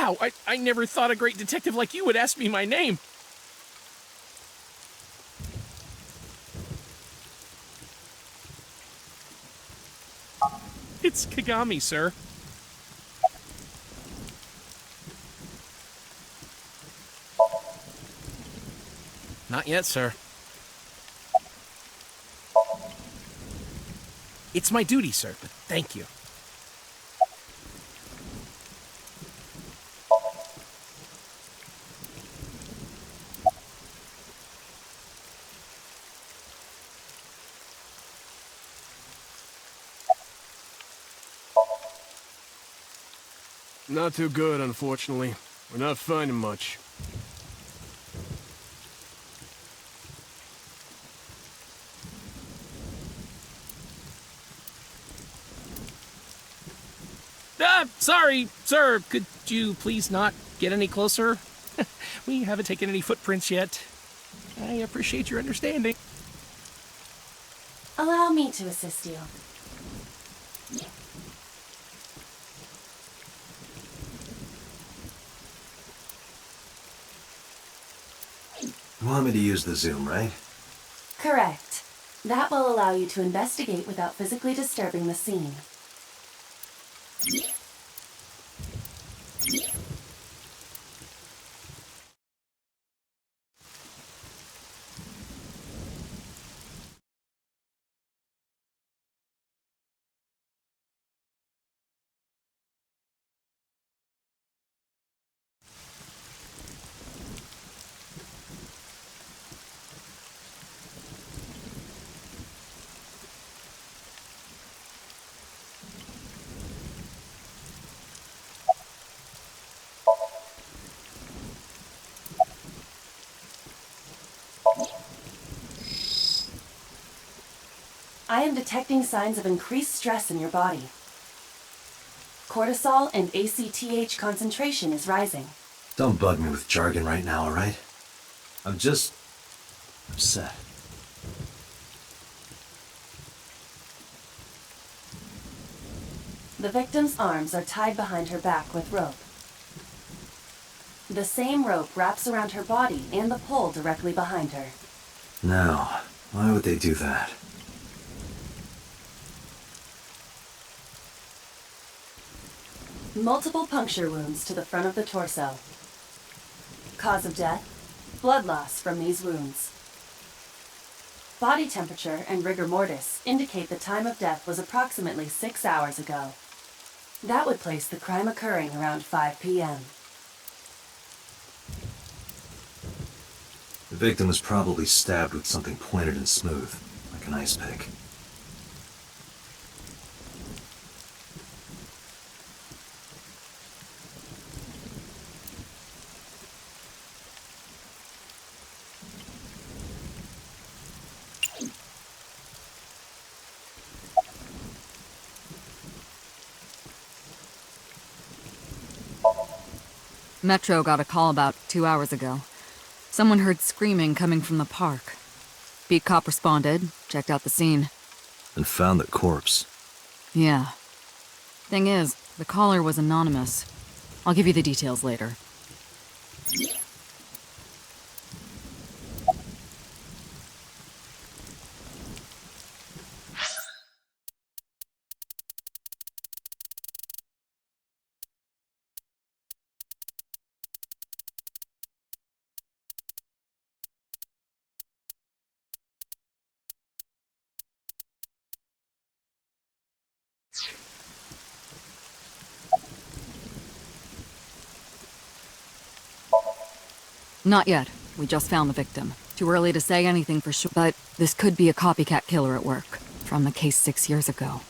Wow, I never thought a great detective like you would ask me my name. It's Kagami, sir. Not yet, sir. It's my duty, sir, but thank you. Not too good, unfortunately. We're not finding much. Sorry, sir. Could you please not get any closer? We haven't taken any footprints yet. I appreciate your understanding. Allow me to assist you. You want me to use the zoom, right? Correct. That will allow you to investigate without physically disturbing the scene. I am detecting signs of increased stress in your body. Cortisol and ACTH concentration is rising. Don't bug me with jargon right now, alright? I'm just... upset. The victim's arms are tied behind her back with rope. The same rope wraps around her body and the pole directly behind her. Now, why would they do that? Multiple puncture wounds to the front of the torso. Cause of death, blood loss from these wounds. Body temperature and rigor mortis indicate the time of death was approximately 6 hours ago. That would place the crime occurring around 5 p.m. The victim was probably stabbed with something pointed and smooth, like an ice pick. Metro got a call about 2 hours ago. Someone heard screaming coming from the park. Beat cop responded, checked out the scene. And found the corpse. Yeah. Thing is, the caller was anonymous. I'll give you the details later. Not yet. We just found the victim. Too early to say anything for sure, but this could be a copycat killer at work. From the case 6 years ago.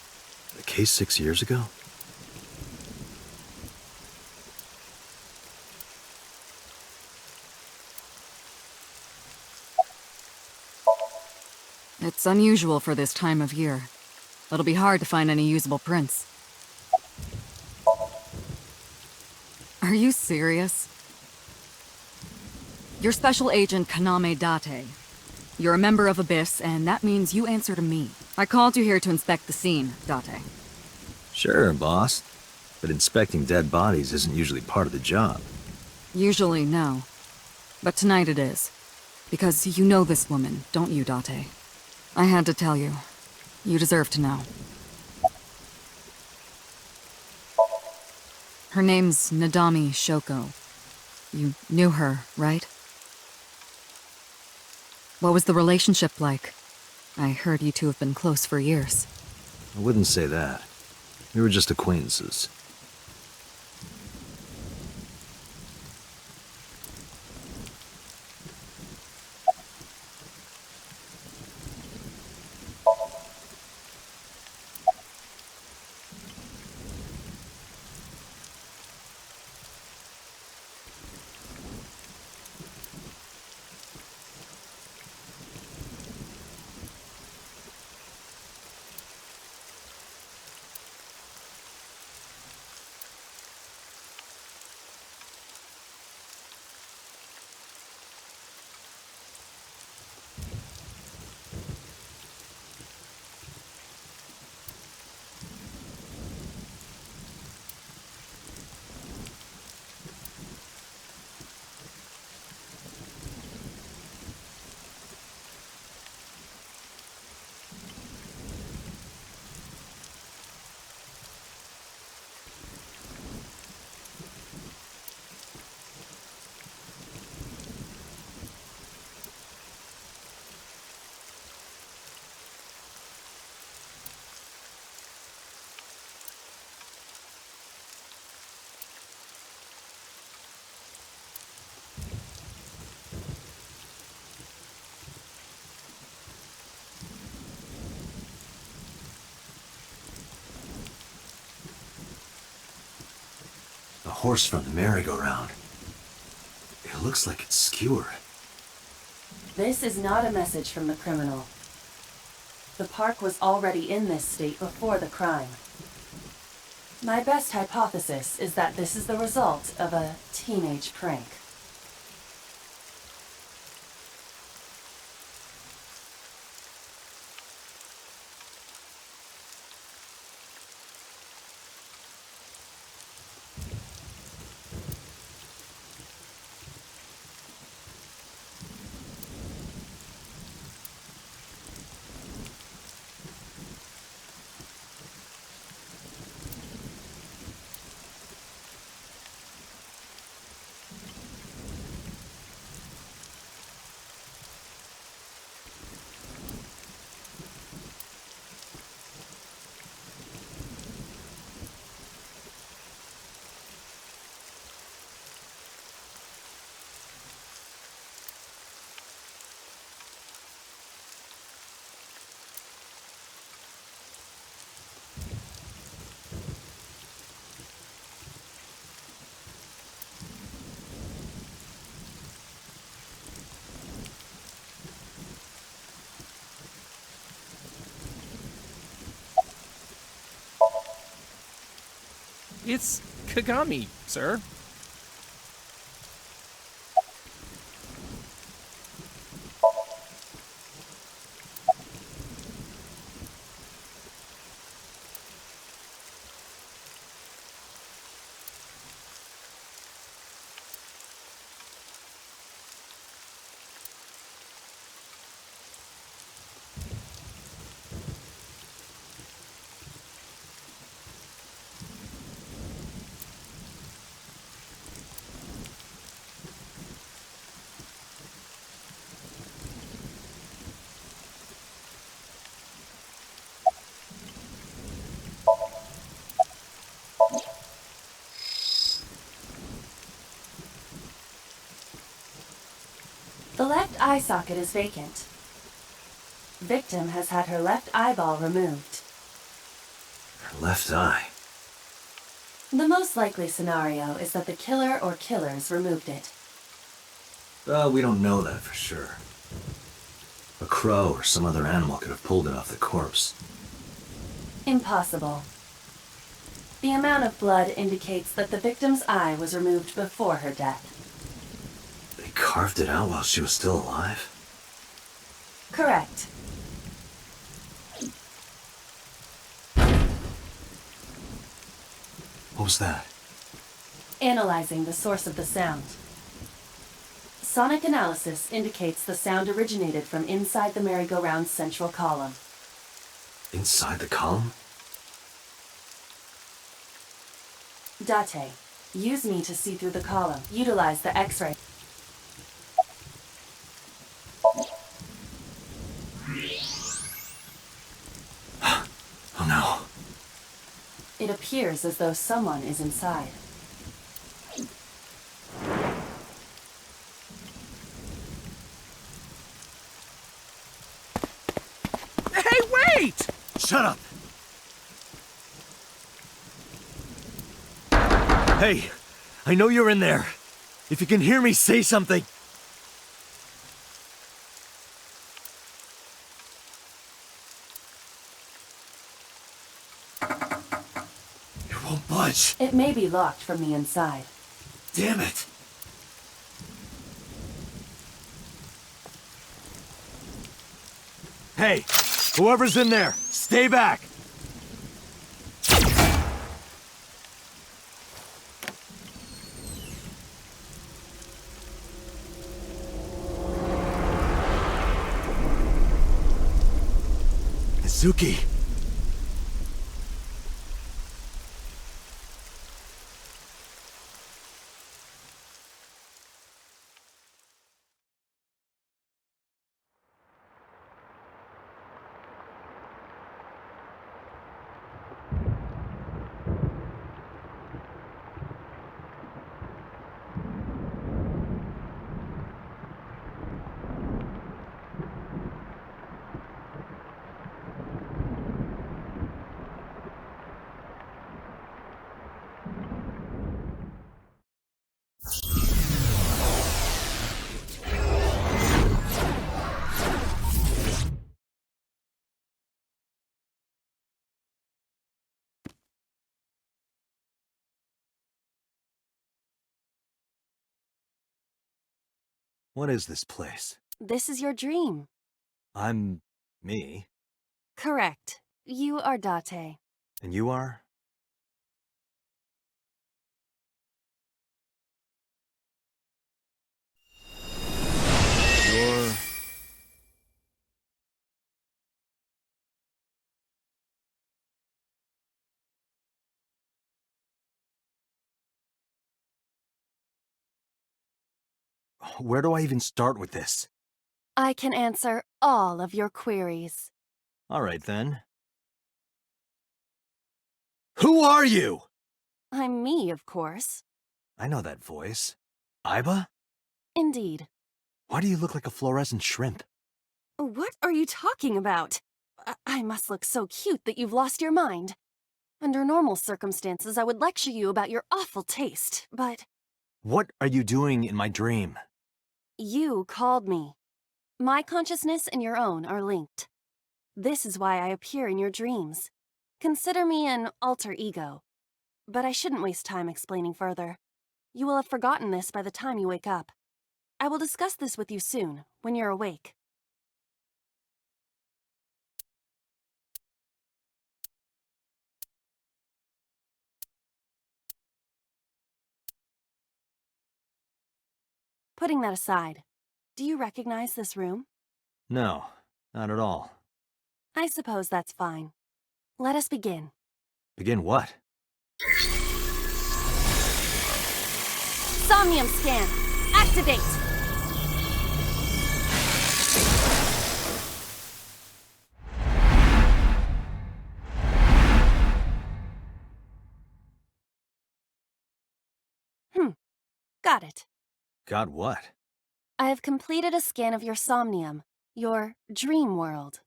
The case 6 years ago? It's unusual for this time of year. It'll be hard to find any usable prints. Are you serious? You're Special Agent Kaname Date. You're a member of Abyss, and that means you answer to me. I called you here to inspect the scene, Date. Sure, boss. But inspecting dead bodies isn't usually part of the job. Usually, no. But tonight it is. Because you know this woman, don't you, Date? I had to tell you. You deserve to know. Her name's Nadami Shoko. You knew her, right? What was the relationship like? I heard you two have been close for years. I wouldn't say that. We were just acquaintances. The horse from the merry-go-round. It looks like it's skewered. This is not a message from the criminal. The park was already in this state before the crime. My best hypothesis is that this is the result of a teenage prank. It's Kagami, sir. The left eye socket is vacant. Victim has had her left eyeball removed. Her left eye. The most likely scenario is that the killer or killers removed it. We don't know that for sure. A crow or some other animal could have pulled it off the corpse. Impossible. The amount of blood indicates that the victim's eye was removed before her death. They carved it out while she was still alive? Correct. What was that? Analyzing the source of the sound. Sonic analysis indicates the sound originated from inside the merry-go-round's central column. Inside the column? Date, use me to see through the column. Utilize the X-ray. Oh no. It appears as though someone is inside. Hey, wait! Shut up! Hey, I know you're in there. If you can hear me, say something. It won't budge. It may be locked from the inside. Damn it. Hey, whoever's in there, stay back. Suki. What is this place? This is your dream. I'm... me. Correct. You are Date. And you are? You're... Where do I even start with this? I can answer all of your queries. All right, then. Who are you? I'm me, of course. I know that voice. Iba? Indeed. Why do you look like a fluorescent shrimp? What are you talking about? I must look so cute that you've lost your mind. Under normal circumstances, I would lecture you about your awful taste, but... What are you doing in my dream? You called me. My consciousness and your own are linked. This is why I appear in your dreams. Consider me an alter ego. But I shouldn't waste time explaining further. You will have forgotten this by the time you wake up. I will discuss this with you soon, when you're awake. Putting that aside, do you recognize this room? No, not at all. I suppose that's fine. Let us begin. Begin what? Somnium scan! Activate! Got it. Got what? I have completed a scan of your somnium, your dream world.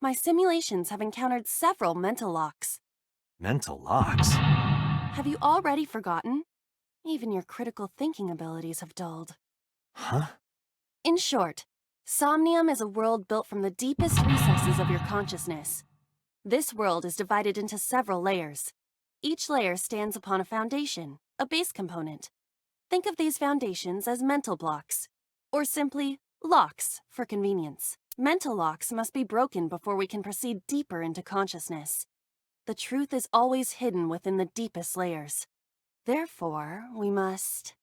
My simulations have encountered several mental locks. Mental locks? Have you already forgotten? Even your critical thinking abilities have dulled. Huh? In short, Somnium is a world built from the deepest recesses of your consciousness. This world is divided into several layers. Each layer stands upon a foundation, a base component. Think of these foundations as mental blocks, or simply locks for convenience. Mental locks must be broken before we can proceed deeper into consciousness. the truth is always hidden within the deepest layers. Therefore, we must...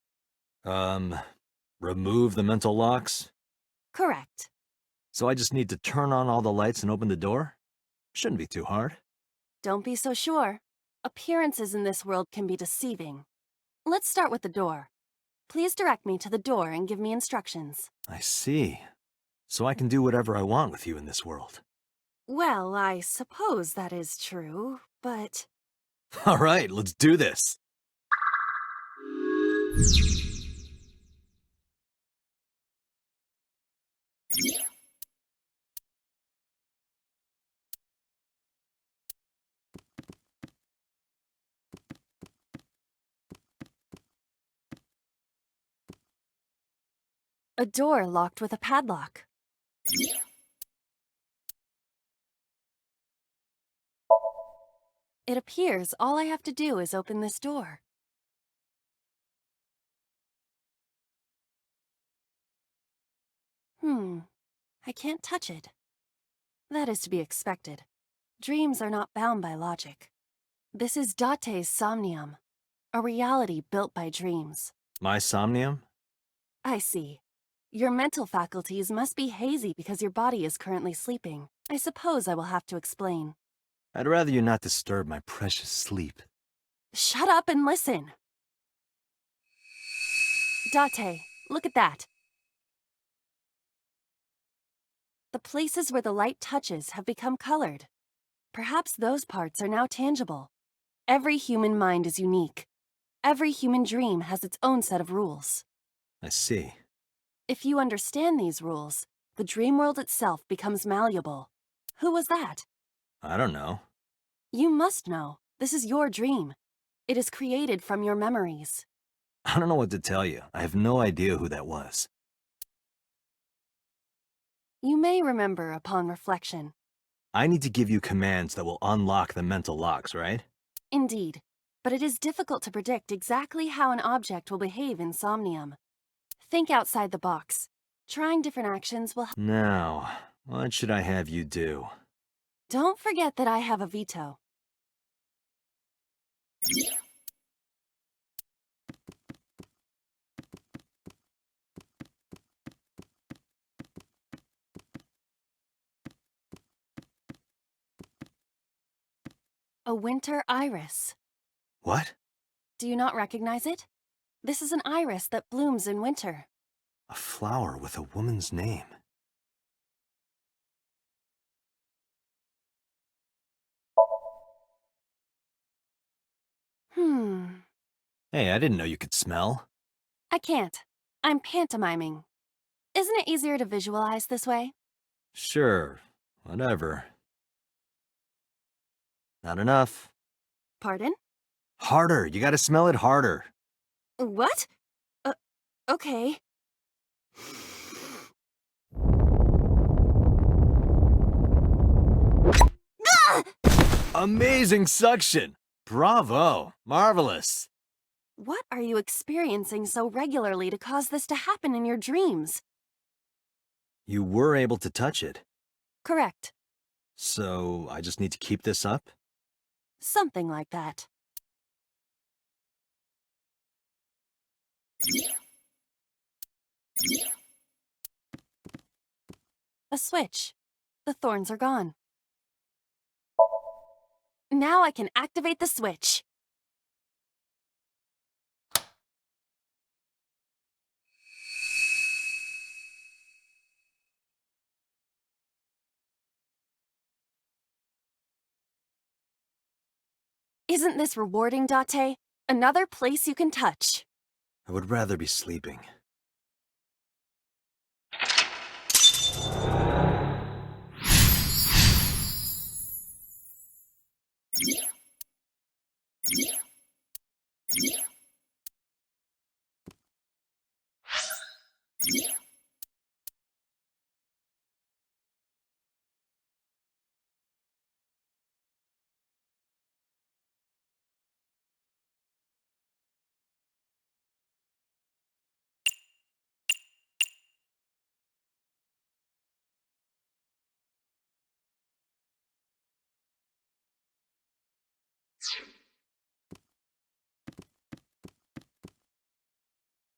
Remove the mental locks? Correct. So I just need to turn on all the lights and open the door? Shouldn't be too hard. Don't be so sure. Appearances in this world can be deceiving. Let's start with the door. Please direct me to the door and give me instructions. I see. So I can do whatever I want with you in this world. Well, I suppose that is true, but... All right, let's do this. A door locked with a padlock. It appears all I have to do is open this door. I can't touch it. That is to be expected. Dreams are not bound by logic. This is Date's Somnium, a reality built by dreams. My Somnium? I see. Your mental faculties must be hazy because your body is currently sleeping. I suppose I will have to explain. I'd rather you not disturb my precious sleep. Shut up and listen! Date, look at that. The places where the light touches have become colored. Perhaps those parts are now tangible. Every human mind is unique. Every human dream has its own set of rules. I see. If you understand these rules, the dream world itself becomes malleable. Who was that? I don't know. You must know. This is your dream. It is created from your memories. I don't know what to tell you. I have no idea who that was. You may remember upon reflection. I need to give you commands that will unlock the mental locks, right? Indeed, but it is difficult to predict exactly how an object will behave in Somnium. Think outside the box. Trying different actions will... Now, what should I have you do? Don't forget that I have a veto. A winter iris. What? Do you not recognize it? This is an iris that blooms in winter. A flower with a woman's name. Hey, I didn't know you could smell. I can't. I'm pantomiming. Isn't it easier to visualize this way? Sure, whatever. Not enough. Pardon? Harder, you gotta smell it harder. What? Okay. Amazing suction! Bravo! Marvelous! What are you experiencing so regularly to cause this to happen in your dreams? You were able to touch it. Correct. So, I just need to keep this up? Something like that. A switch. The thorns are gone. Now I can activate the switch. Isn't this rewarding, Date? Another place you can touch. I would rather be sleeping.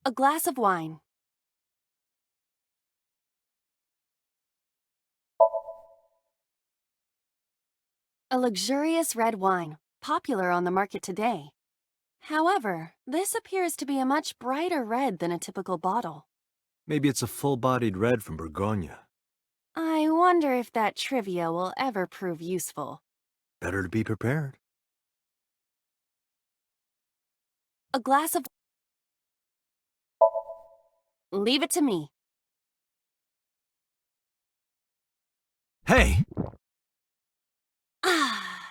A glass of wine. A luxurious red wine, popular on the market today. However, this appears to be a much brighter red than a typical bottle. Maybe it's a full-bodied red from Bourgogne. I wonder if that trivia will ever prove useful. Better to be prepared. A glass of... Leave it to me. Hey! Ah.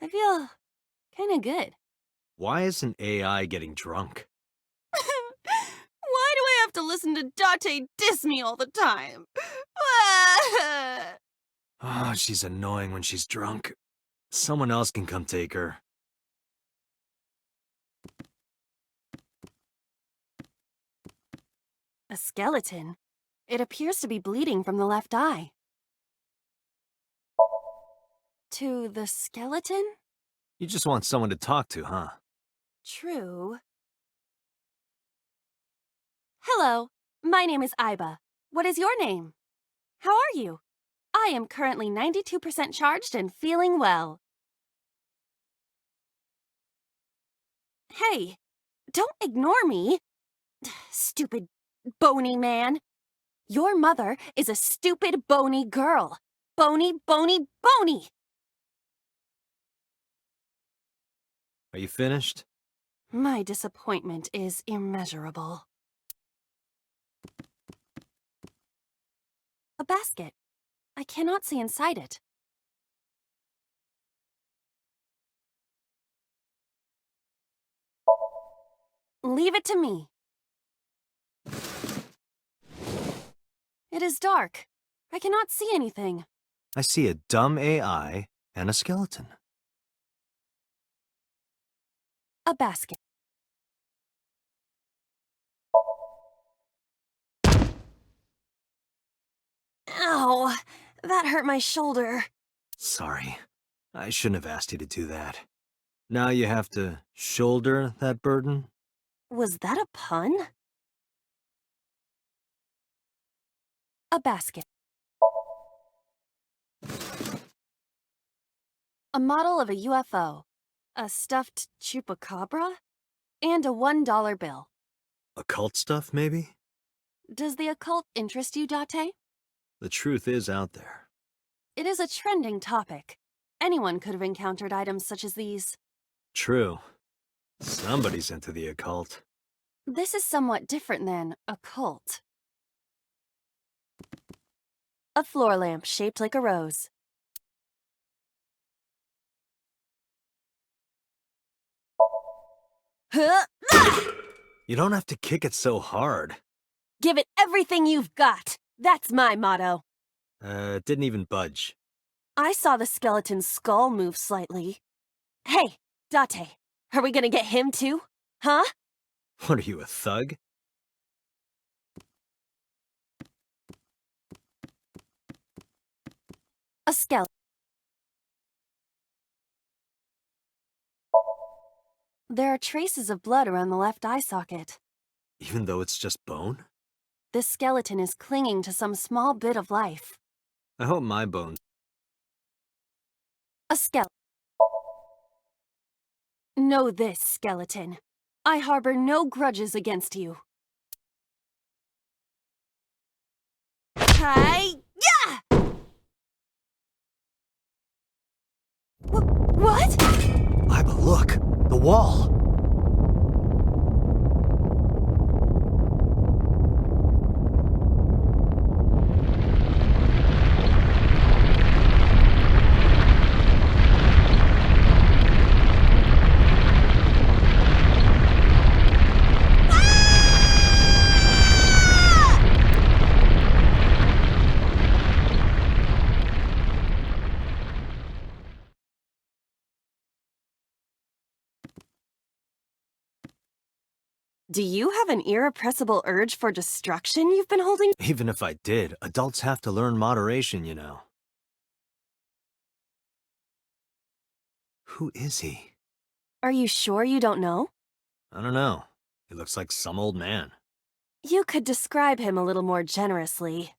I feel kind of good. Why isn't AI getting drunk? Why do I have to listen to Date diss me all the time? Oh, she's annoying when she's drunk. Someone else can come take her. A skeleton. It appears to be bleeding from the left eye. To the skeleton? You just want someone to talk to, huh? True. Hello, my name is Iba. What is your name? How are you? I am currently 92% charged and feeling well. Hey, don't ignore me. Stupid bony man. Your mother is a stupid bony girl. Bony, bony, bony. Are you finished? My disappointment is immeasurable. A basket. I cannot see inside it. Leave it to me. It is dark. I cannot see anything. I see a dumb AI and a skeleton. A basket. Ow! That hurt my shoulder. Sorry. I shouldn't have asked you to do that. Now you have to shoulder that burden? Was that a pun? A basket. A model of a UFO. A stuffed chupacabra? And a $1 bill. Occult stuff, maybe? Does the occult interest you, Date? The truth is out there. It is a trending topic. Anyone could have encountered items such as these. True. Somebody's into the occult. This is somewhat different than a cult. A floor lamp shaped like a rose. Huh? You don't have to kick it so hard. Give it everything you've got. That's my motto. It didn't even budge. I saw the skeleton's skull move slightly. Hey, Date, are we gonna get him too? Huh? What are you, a thug? A skeleton. There are traces of blood around the left eye socket. Even though it's just bone? This skeleton is clinging to some small bit of life. I hope my bones... A skeleton. Know this, skeleton. I harbor no grudges against you. Hi-ya! What? Iba, look! The wall! Do you have an irrepressible urge for destruction you've been holding? Even if I did, adults have to learn moderation, you know. Who is he? Are you sure you don't know? I don't know. He looks like some old man. You could describe him a little more generously.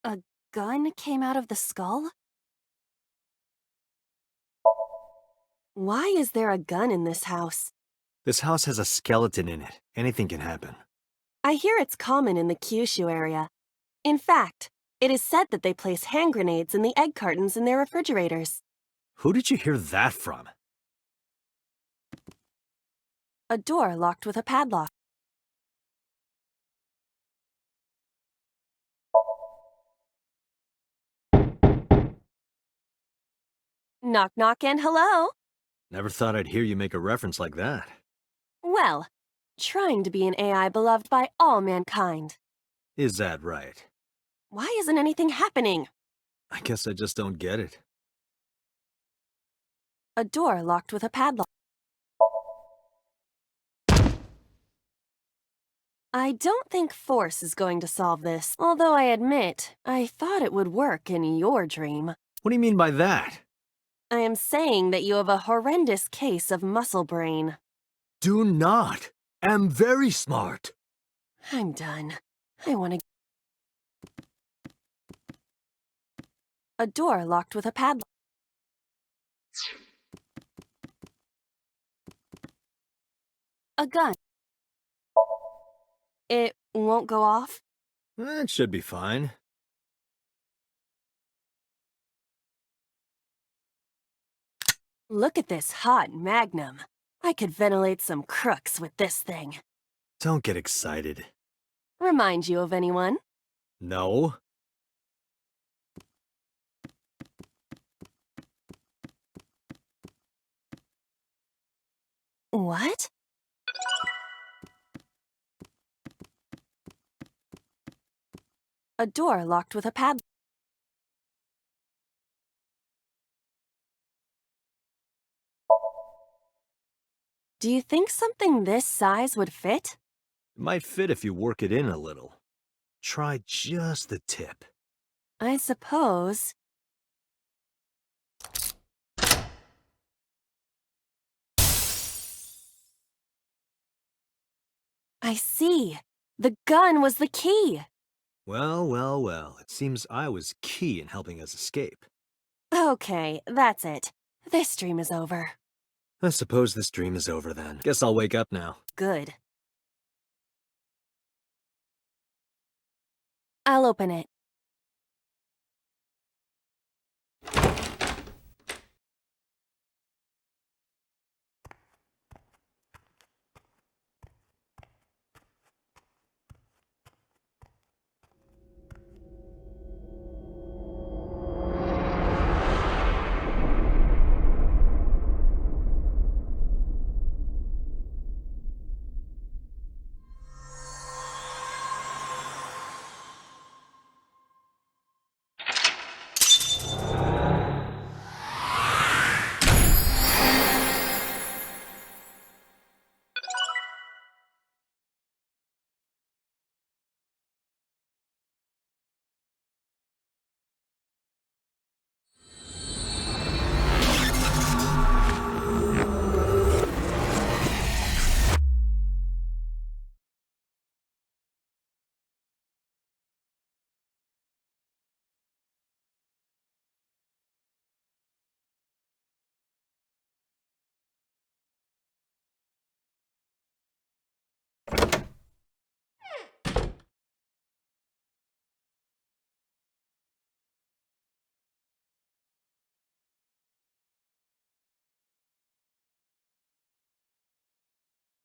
A gun came out of the skull? Why is there a gun in this house? This house has a skeleton in it. Anything can happen. I hear it's common in the Kyushu area. In fact, it is said that they place hand grenades in the egg cartons in their refrigerators. Who did you hear that from? A door locked with a padlock. Knock knock and hello. Never thought I'd hear you make a reference like that. Well, trying to be an AI beloved by all mankind. Is that right? Why isn't anything happening? I guess I just don't get it. A door locked with a padlock. I don't think force is going to solve this, although I admit, I thought it would work in your dream. What do you mean by that? I am saying that you have a horrendous case of muscle brain. Do not. Am very smart. I'm done. I want to... A door locked with a padlock. A gun. It won't go off? That should be fine. Look at this hot magnum. I could ventilate some crooks with this thing. Don't get excited. Remind you of anyone? No? What? A door locked with a padlock. Do you think something this size would fit? It might fit if you work it in a little. Try just the tip. I suppose. I see. The gun was the key. Well, well, well. It seems I was key in helping us escape. Okay, that's it. This dream is over. I suppose this dream is over then. Guess I'll wake up now. Good. I'll open it.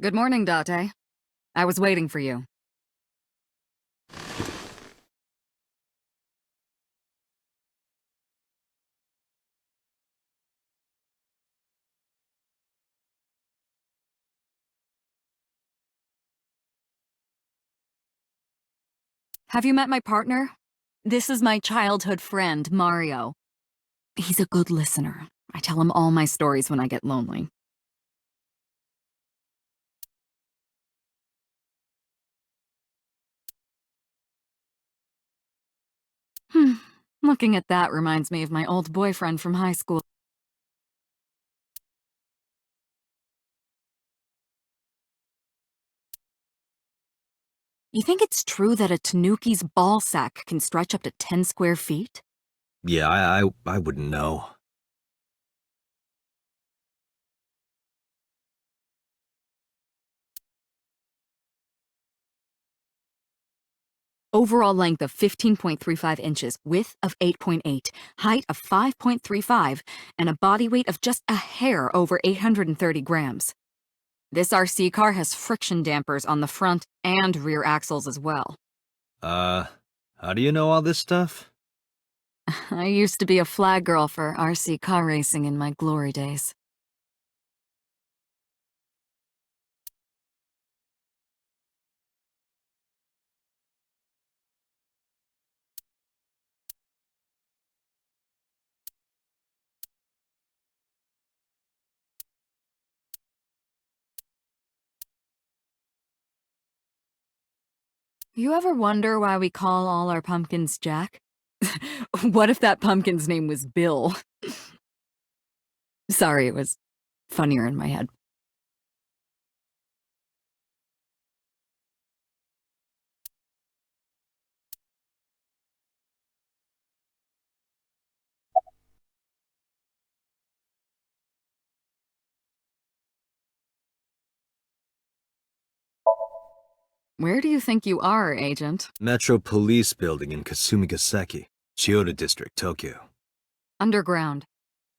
Good morning, Date. I was waiting for you. Have you met my partner? This is my childhood friend, Mario. He's a good listener. I tell him all my stories when I get lonely. Looking at that reminds me of my old boyfriend from high school. You think it's true that a tanuki's ball sack can stretch up to 10 square feet? Yeah, I wouldn't know. Overall length of 15.35 inches, width of 8.8, height of 5.35, and a body weight of just a hair over 830 grams. This RC car has friction dampers on the front and rear axles as well. How do you know all this stuff? I used to be a flag girl for RC car racing in my glory days. You ever wonder why we call all our pumpkins Jack? What if that pumpkin's name was Bill? Sorry, it was funnier in my head. Where do you think you are, Agent? Metro Police Building in Kasumigaseki, Chiyoda District, Tokyo. Underground.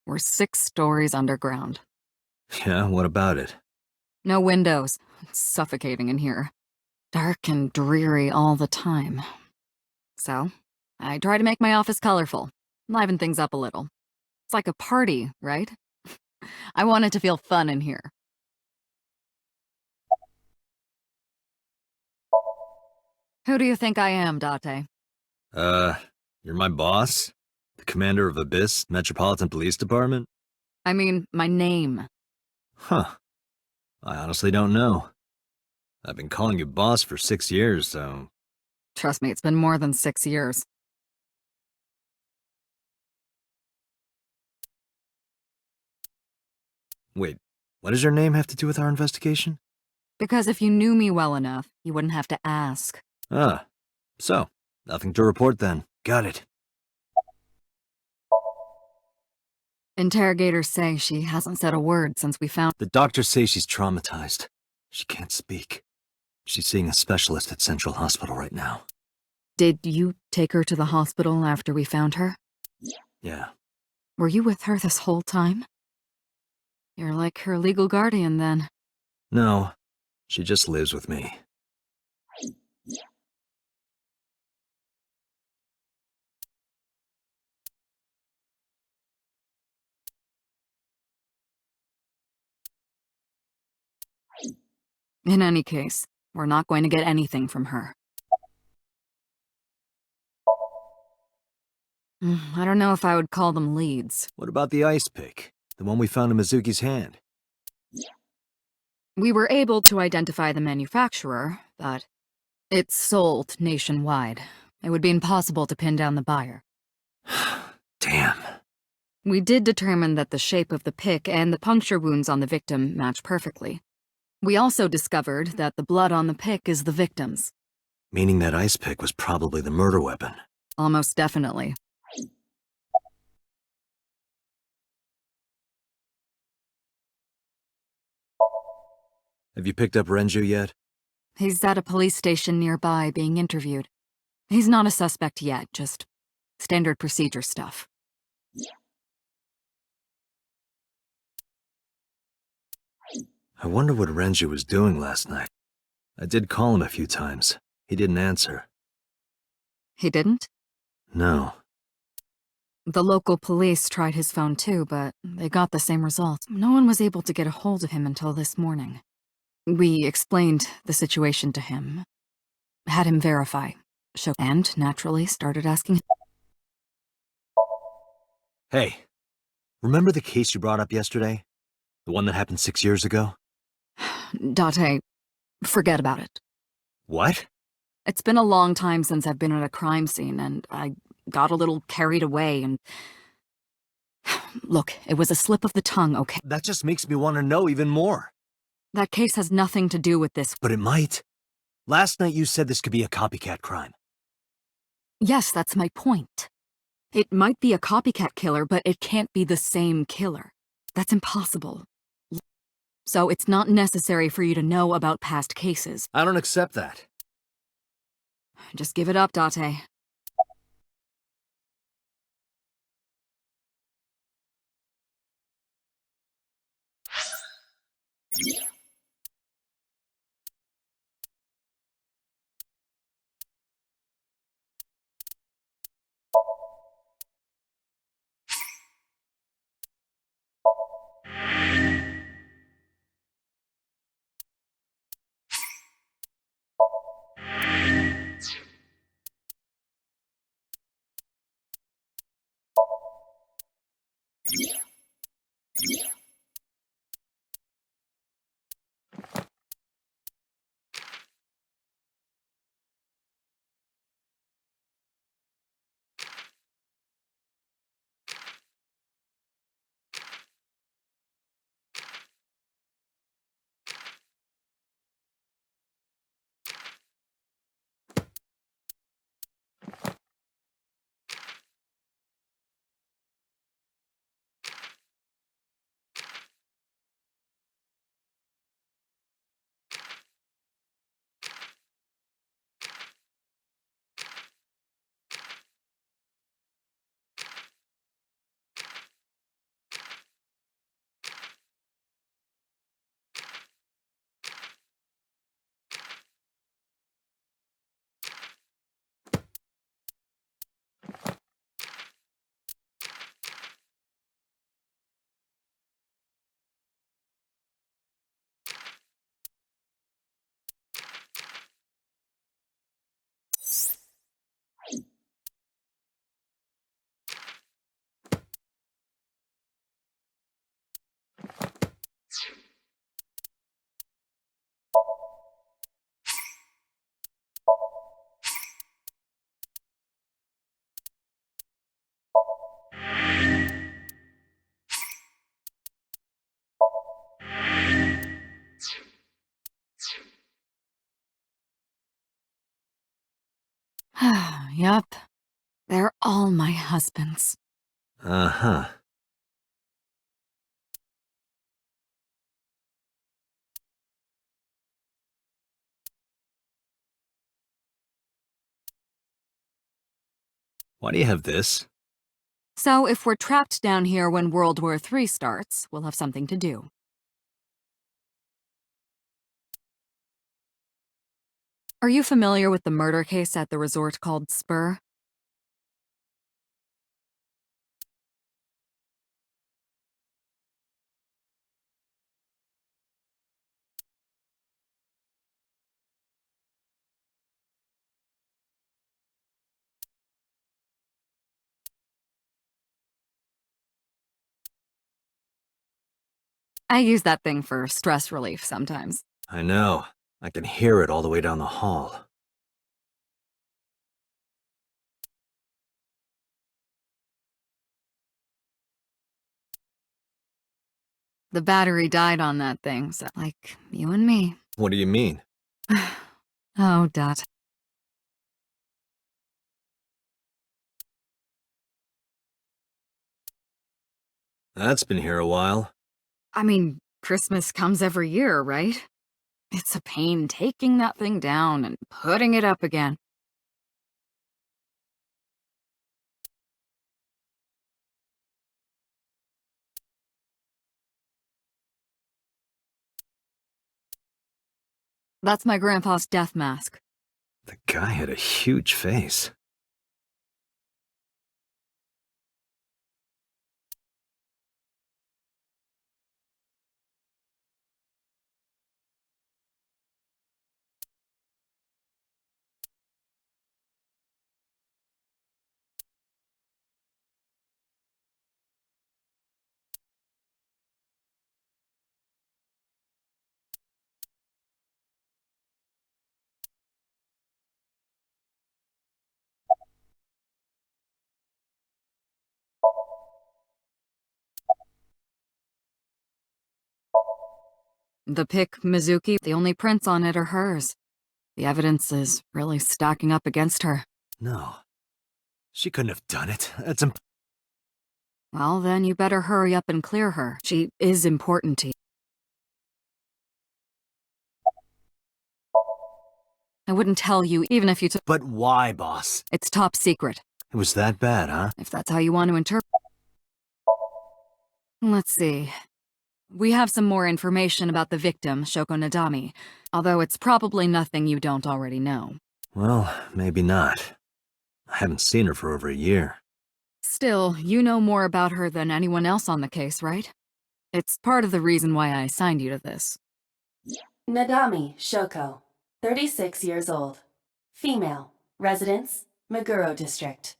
We're 6 stories underground. Yeah, what about it? No windows. It's suffocating in here. Dark and dreary all the time. So, I try to make my office colorful, liven things up a little. It's like a party, right? I want it to feel fun in here. Who do you think I am, Date? You're my boss? The commander of Abyss Metropolitan Police Department? I mean, my name. Huh. I honestly don't know. I've been calling you boss for 6 years, so... Trust me, it's been more than 6 years. Wait, what does your name have to do with our investigation? Because if you knew me well enough, you wouldn't have to ask. Ah, so, nothing to report then. Got it. Interrogators say she hasn't said a word since we found— The doctors say she's traumatized. She can't speak. She's seeing a specialist at Central Hospital right now. Did you take her to the hospital after we found her? Yeah. Were you with her this whole time? You're like her legal guardian, then. No, she just lives with me. In any case, we're not going to get anything from her. I don't know if I would call them leads. What about the ice pick? The one we found in Mizuki's hand? We were able to identify the manufacturer, but it's sold nationwide. It would be impossible to pin down the buyer. Damn. We did determine that the shape of the pick and the puncture wounds on the victim match perfectly. We also discovered that the blood on the pick is the victim's. Meaning that ice pick was probably the murder weapon. Almost definitely. Have you picked up Renju yet? He's at a police station nearby being interviewed. He's not a suspect yet, just standard procedure stuff. I wonder what Renju was doing last night. I did call him a few times. He didn't answer. He didn't? No. The local police tried his phone too, but they got the same result. No one was able to get a hold of him until this morning. We explained the situation to him, had him verify, and naturally started asking. Hey, remember the case you brought up yesterday? The one that happened 6 years ago? Date, forget about it. What? It's been a long time since I've been at a crime scene, and got a little carried away and... Look, it was a slip of the tongue, okay? That just makes me want to know even more. That case has nothing to do with this. But it might. Last night you said this could be a copycat crime. Yes, that's my point. It might be a copycat killer, but it can't be the same killer. That's impossible. So it's not necessary for you to know about past cases. I don't accept that. Just give it up, Date. Yup. They're all my husbands. Uh-huh. Why do you have this? So if we're trapped down here when World War III starts, we'll have something to do. Are you familiar with the murder case at the resort called Spur? I use that thing for stress relief sometimes. I know. I can hear it all the way down the hall. The battery died on that thing, so like you and me. What do you mean? Oh, Dot. That's been here a while. I mean, Christmas comes every year, right? It's a pain taking that thing down and putting it up again. That's my grandpa's death mask. The guy had a huge face. The pic Mizuki, the only prints on it are hers. The evidence is really stacking up against her. No. She couldn't have done it. That's Well, then you better hurry up and clear her. She is important to you. I wouldn't tell you even if you took— But why, boss? It's top secret, It was that bad, huh? if that's how you want to interpret. Let's see. We have some more information about the victim, Shoko Nadami, although it's probably nothing you don't already know. Well, maybe not. I haven't seen her for over a year. Still, you know more about her than anyone else on the case, right? It's part of the reason why I assigned you to this. Nadami Shoko, 36 years old. Female. Residence, Meguro District.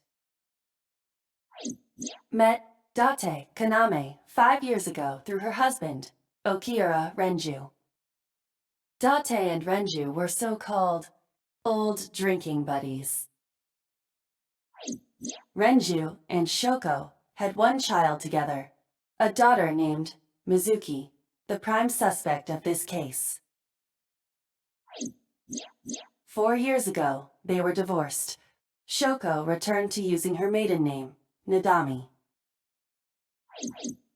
Met Date Kaname 5 years ago through her husband, Okiura Renju. Date and Renju were so-called old drinking buddies. Renju and Shoko had one child together, a daughter named Mizuki, the prime suspect of this case. 4 years ago, they were divorced. Shoko returned to using her maiden name, Nadami.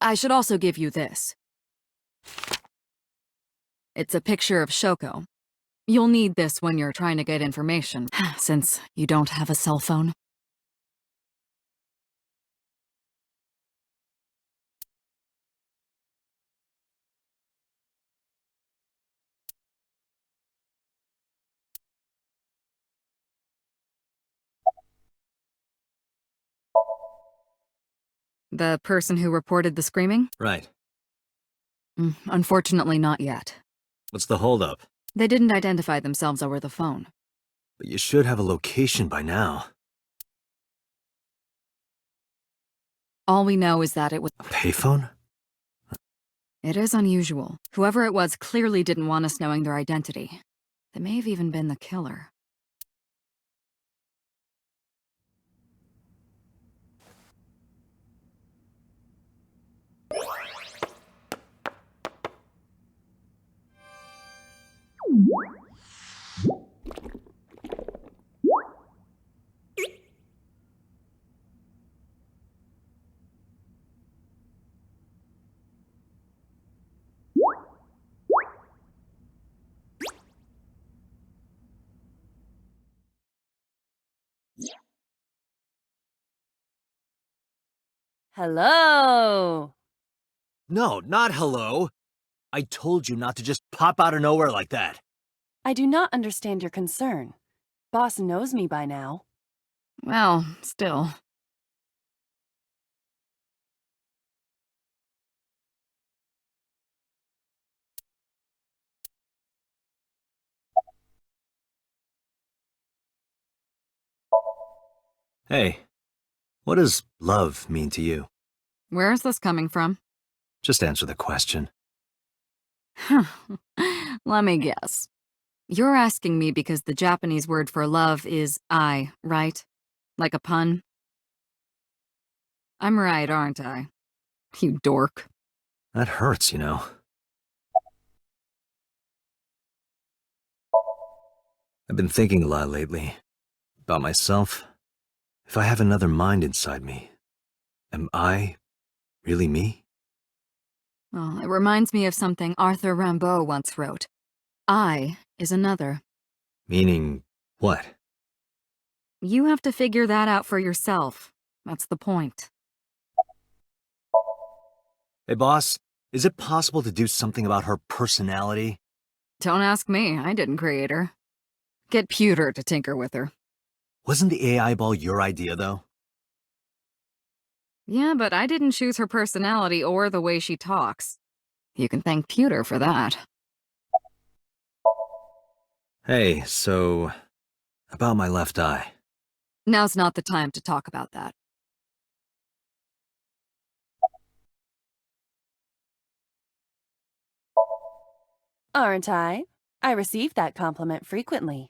I should also give you this. It's a picture of Shoko. You'll need this when you're trying to get information, since you don't have a cell phone. The person who reported the screaming? Right. Unfortunately not yet. What's the holdup? They didn't identify themselves over the phone. But you should have a location by now. All we know is that it was— A payphone? It is unusual. Whoever it was clearly didn't want us knowing their identity. They may have even been the killer. Hello! No, not hello. I told you not to just pop out of nowhere like that. I do not understand your concern. Boss knows me by now. Well, still. Hey, what does love mean to you? Where is this coming from? Just answer the question. Let me guess. You're asking me because the Japanese word for love is I, right? Like a pun? I'm right, aren't I? You dork. That hurts, you know. I've been thinking a lot lately. About myself. If I have another mind inside me, am I really me? Well, it reminds me of something Arthur Rimbaud once wrote. I is another. Meaning what? You have to figure that out for yourself. That's the point. Hey boss, is it possible to do something about her personality? Don't ask me, I didn't create her. Get Pewter to tinker with her. Wasn't the AI ball your idea, though? Yeah, but I didn't choose her personality or the way she talks. You can thank Pewter for that. Hey, so... about my left eye. Now's not the time to talk about that. Aren't I? I receive that compliment frequently.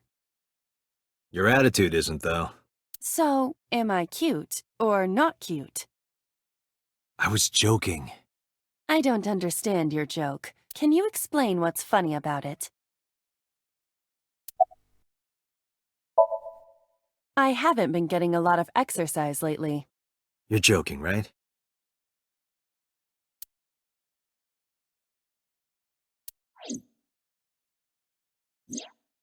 Your attitude isn't, though. So, am I cute or not cute? I was joking. I don't understand your joke. Can you explain what's funny about it? I haven't been getting a lot of exercise lately. You're joking, right?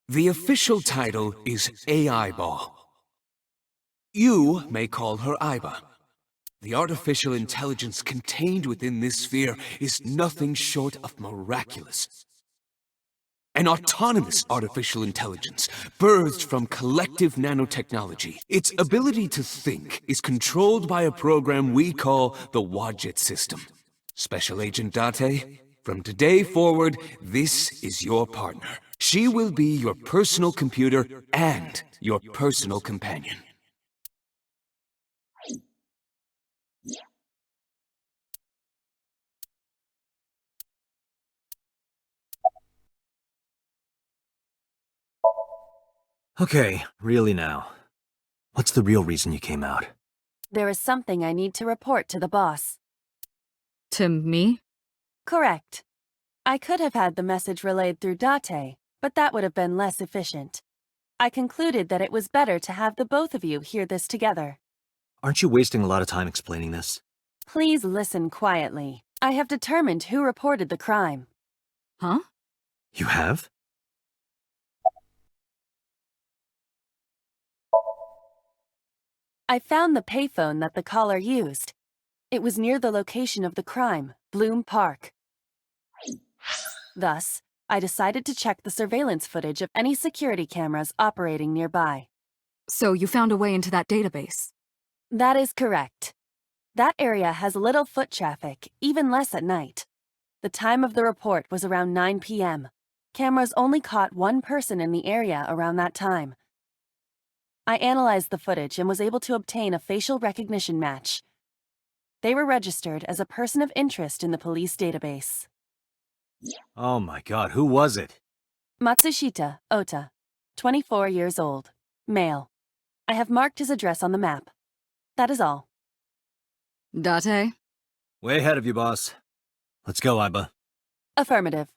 The official title is AI Ball. You may call her Iba. The artificial intelligence contained within this sphere is nothing short of miraculous. An autonomous artificial intelligence, birthed from collective nanotechnology. Its ability to think is controlled by a program we call the Wadjet system. Special Agent Date, from today forward, this is your partner. She will be your personal computer and your personal companion. Okay, really now. What's the real reason you came out? There is something I need to report to the boss. To me? Correct. I could have had the message relayed through Date, but that would have been less efficient. I concluded that it was better to have the both of you hear this together. Aren't you wasting a lot of time explaining this? Please listen quietly. I have determined who reported the crime. Huh? You have? I found the payphone that the caller used. It was near the location of the crime, Bloom Park. Thus, I decided to check the surveillance footage of any security cameras operating nearby. So you found a way into that database? That is correct. That area has little foot traffic, even less at night. The time of the report was around 9 p.m. Cameras only caught one person in the area around that time. I analyzed the footage and was able to obtain a facial recognition match. They were registered as a person of interest in the police database. Oh my god, who was it? Matsushita Ota, 24 years old, male. I have marked his address on the map. That is all. Date? Way ahead of you, boss. Let's go, Iba. Affirmative.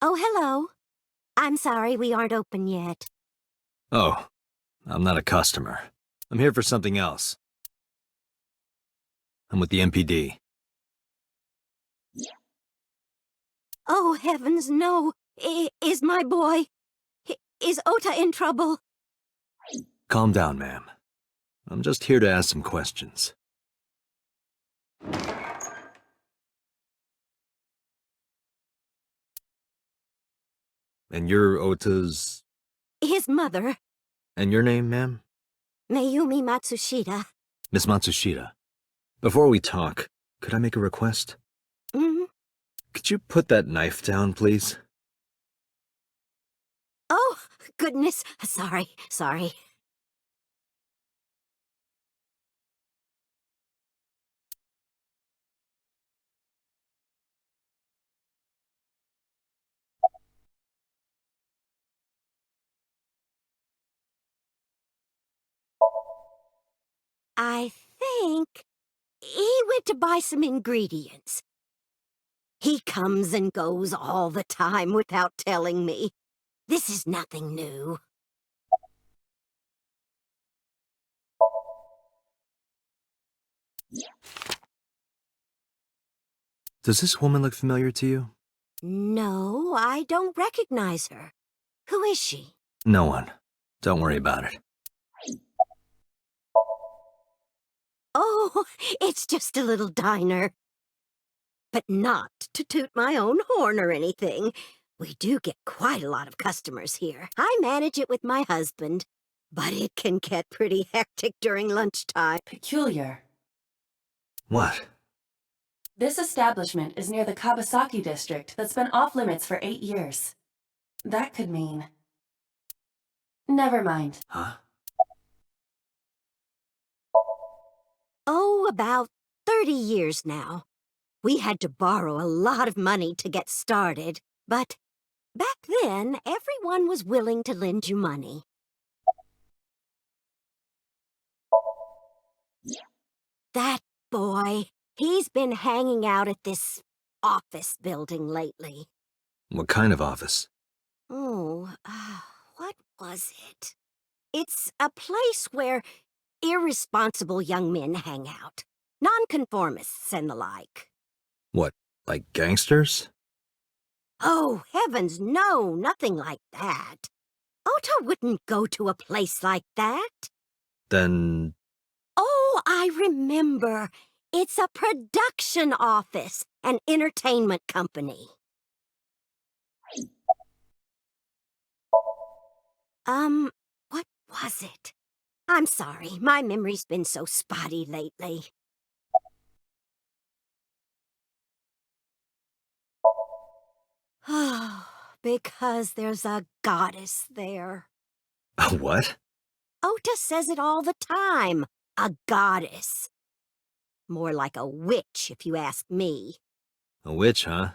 Oh, hello. I'm sorry we aren't open yet. Oh, I'm not a customer. I'm here for something else. I'm with the MPD. Oh, heavens, no. Is my boy... Is Ota in trouble? Calm down, ma'am. I'm just here to ask some questions. And you're Ota's... His mother, And your name, ma'am? Mayumi Matsushita. Miss Matsushita. Before we talk, could I make a request? Mm-hmm. Could you put that knife down, please? Oh, goodness. Sorry. I think he went to buy some ingredients. He comes and goes all the time without telling me. This is nothing new. Does this woman look familiar to you? No, I don't recognize her. Who is she? No one. Don't worry about it. Oh, it's just a little diner. But not to toot my own horn or anything. We do get quite a lot of customers here. I manage it with my husband, but it can get pretty hectic during lunchtime. Peculiar. What? This establishment is near the Kawasaki district that's been off limits for 8 years. That could mean... Never mind. Huh? Oh, about 30 years now. We had to borrow a lot of money to get started, but back then, everyone was willing to lend you money. That boy, he's been hanging out at this office building lately. What kind of office? Oh, what was it? It's a place where irresponsible young men hang out. Nonconformists and the like. What, like gangsters? Oh, heavens, no, nothing like that. Ota wouldn't go to a place like that. Then... Oh, I remember. It's a production office, an entertainment company. What was it? I'm sorry, my memory's been so spotty lately. Oh, because there's a goddess there. A what? Ota says it all the time. A goddess. More like a witch, if you ask me. A witch, huh?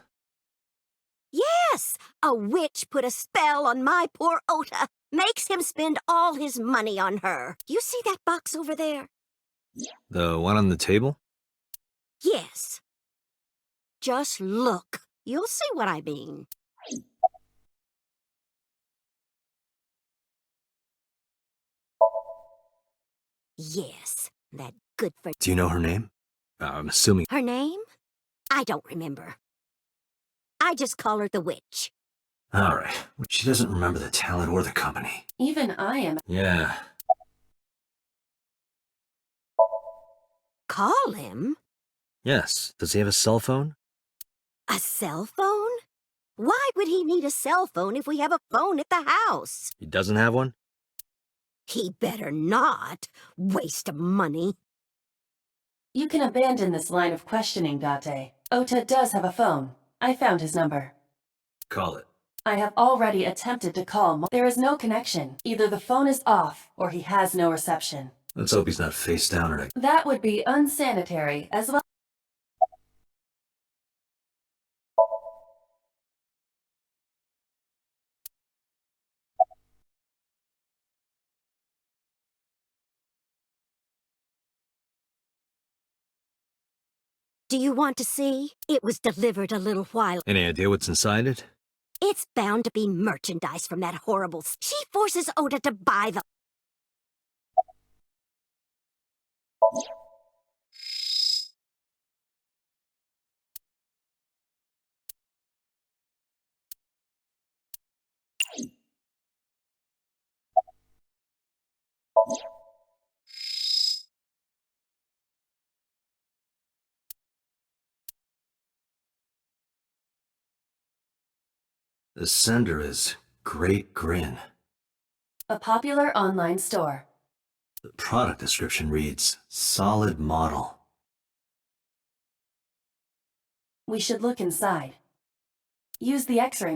Yes, a witch put a spell on my poor Ota. Makes him spend all his money on her. You see that box over there? The one on the table? Yes. Just look. You'll see what I mean. Yes, that good for... Do you know her name? I'm assuming... Her name? I don't remember. I just call her the witch. Alright, she doesn't remember the talent or the company. Even I am... Yeah. Call him? Yes. Does he have a cell phone? A cell phone? Why would he need a cell phone if we have a phone at the house? He doesn't have one? He better not. Waste of money. You can abandon this line of questioning, Date. Ota does have a phone. I found his number. Call it. I have already attempted to call. There is no connection. Either the phone is off, or he has no reception. Let's hope he's not face down or... That would be unsanitary, as well. Do you want to see? It was delivered a little while. Any idea what's inside it? It's bound to be merchandise from that horrible... She forces Ota to buy the... The sender is Great Grin. A popular online store. The product description reads, solid model. We should look inside. Use the X-ray.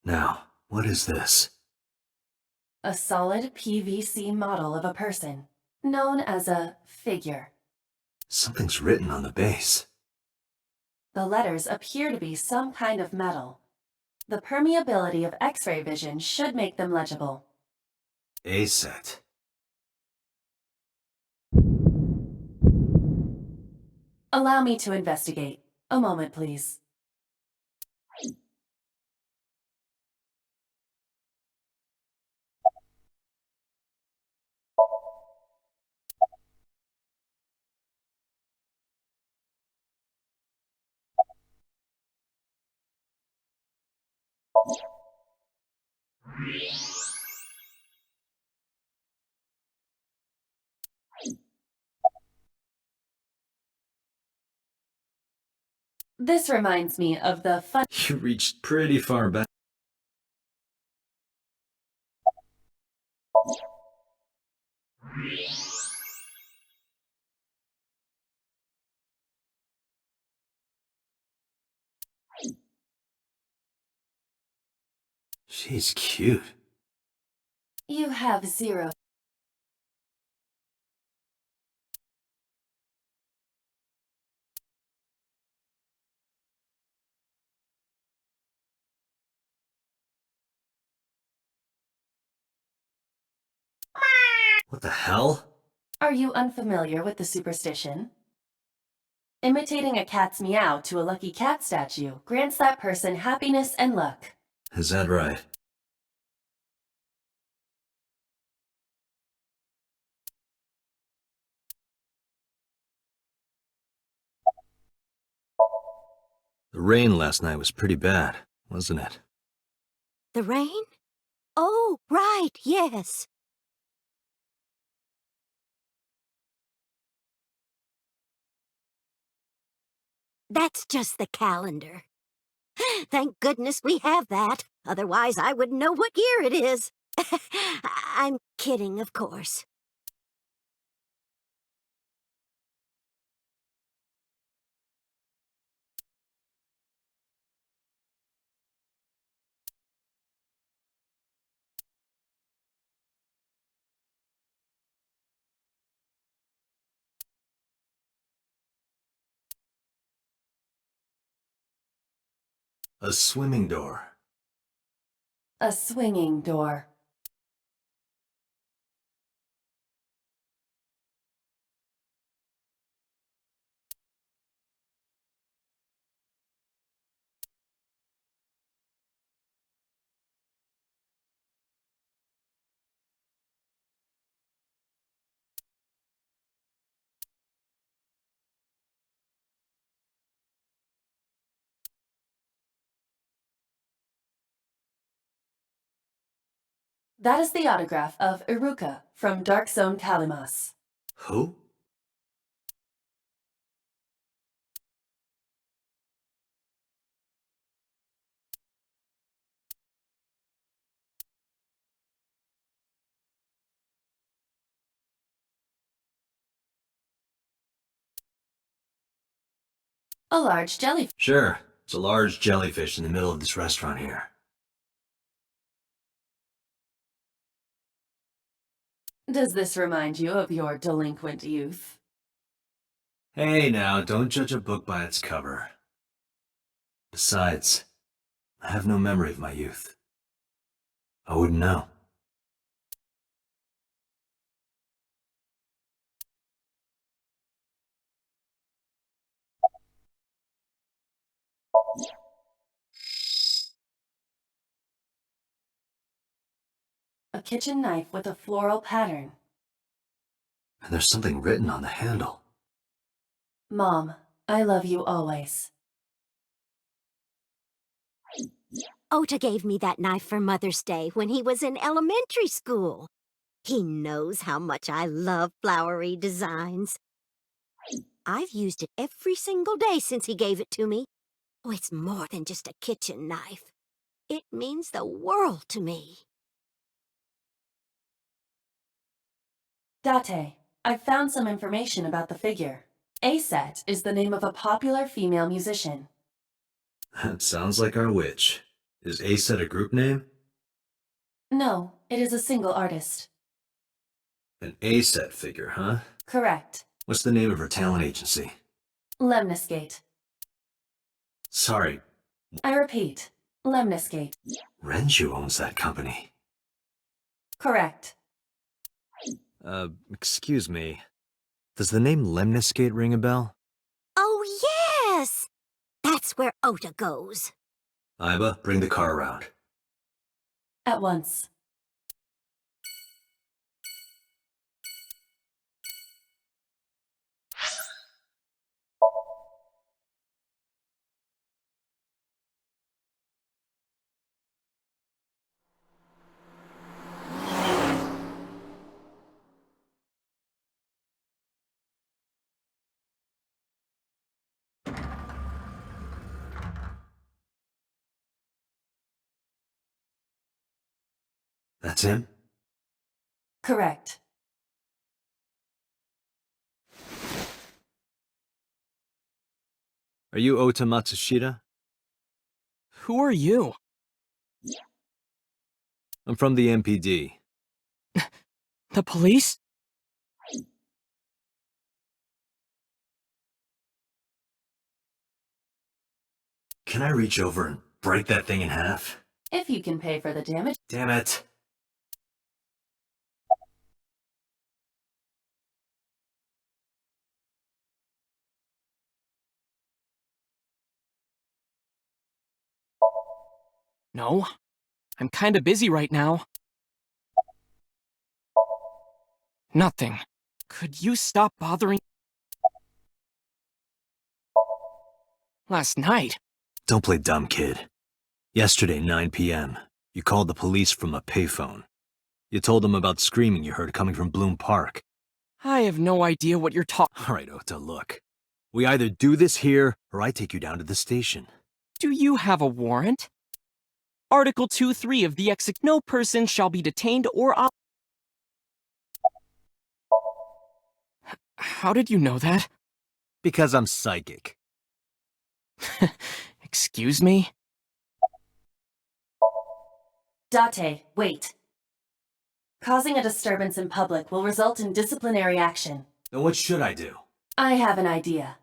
Now, what is this? A solid PVC model of a person, known as a figure. Something's written on the base. The letters appear to be some kind of metal. The permeability of X-ray vision should make them legible. A-set. Allow me to investigate. A moment, please. This reminds me of the fun... You reached pretty far back. She's cute. You have 0. What the hell? Are you unfamiliar with the superstition? Imitating a cat's meow to a lucky cat statue grants that person happiness and luck. Is that right? The rain last night was pretty bad, wasn't it? The rain? Oh, right, yes. That's just the calendar. Thank goodness we have that. Otherwise, I wouldn't know what year it is. I'm kidding, of course. A swimming door. A swinging door. That is the autograph of Iruka from Dark Zone Kalimas. Who? A large jellyfish. Sure. It's a large jellyfish in the middle of this restaurant here. Does this remind you of your delinquent youth? Hey now, don't judge a book by its cover. Besides, I have no memory of my youth. I wouldn't know. A kitchen knife with a floral pattern. And there's something written on the handle. Mom, I love you always. Ota gave me that knife for Mother's Day when he was in elementary school. He knows how much I love flowery designs. I've used it every single day since he gave it to me. Oh, it's more than just a kitchen knife. It means the world to me. Date, I've found some information about the figure. A-Set is the name of a popular female musician. That sounds like our witch. Is A-Set a group name? No, it is a single artist. An A-Set figure, huh? Correct. What's the name of her talent agency? Lemniscate. Sorry, I repeat, Lemniscate. Renju owns that company. Correct. Excuse me. Does the name Lemniscate ring a bell? Oh, yes! That's where Ota goes. Iba, bring the car around. At once. That's him? Correct. Are you Ota Matsushita? Who are you? I'm from the MPD. The police? Can I reach over and break that thing in half? If you can pay for the damage. Damn it. No. I'm kinda busy right now. Nothing. Could you stop bothering? Last night? Don't play dumb, kid. Yesterday, 9 p.m., you called the police from a payphone. You told them about screaming you heard coming from Bloom Park. I have no idea what you're talking. All right, Ota, look. We either do this here, or I take you down to the station. Do you have a warrant? Article 2.3 of the No person shall be detained or How did you know that? Because I'm psychic. Excuse me? Date, wait. Causing a disturbance in public will result in disciplinary action. Then what should I do? I have an idea.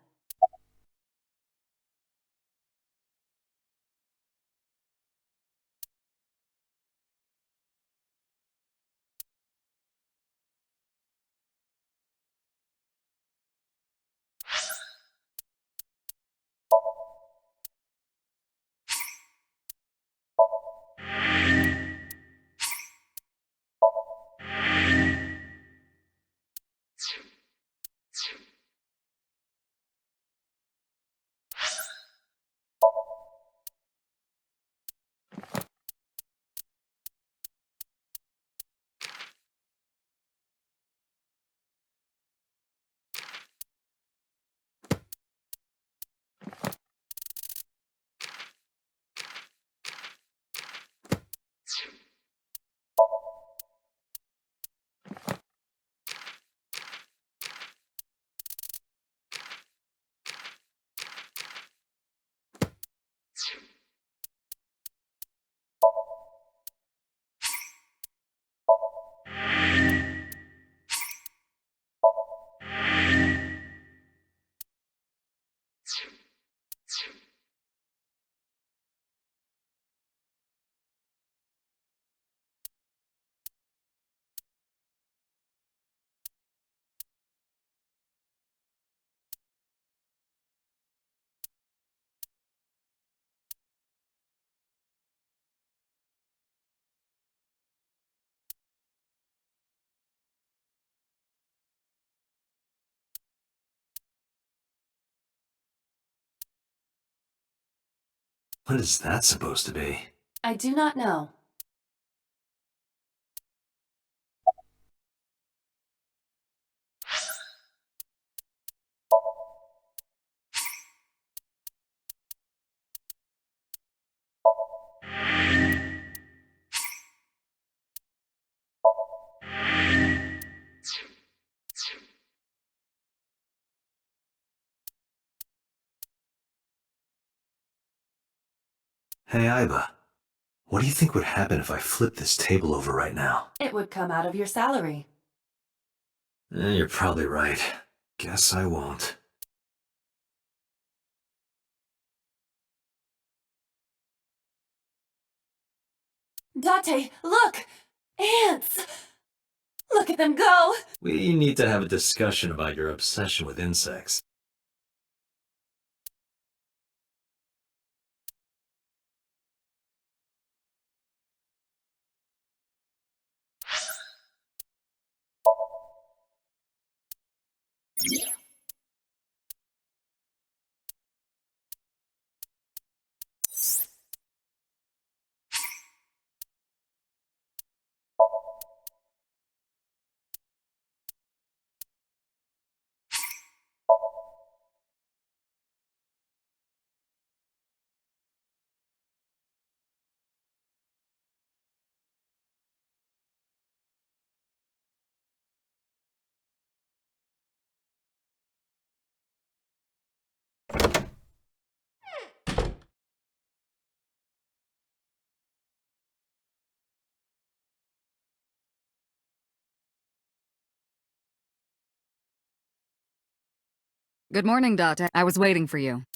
What is that supposed to be? I do not know. Hey, Iba. What do you think would happen if I flip this table over right now? It would come out of your salary. You're probably right. Guess I won't. Date, look! Ants! Look at them go! We need to have a discussion about your obsession with insects. Good morning, Date. I was waiting for you.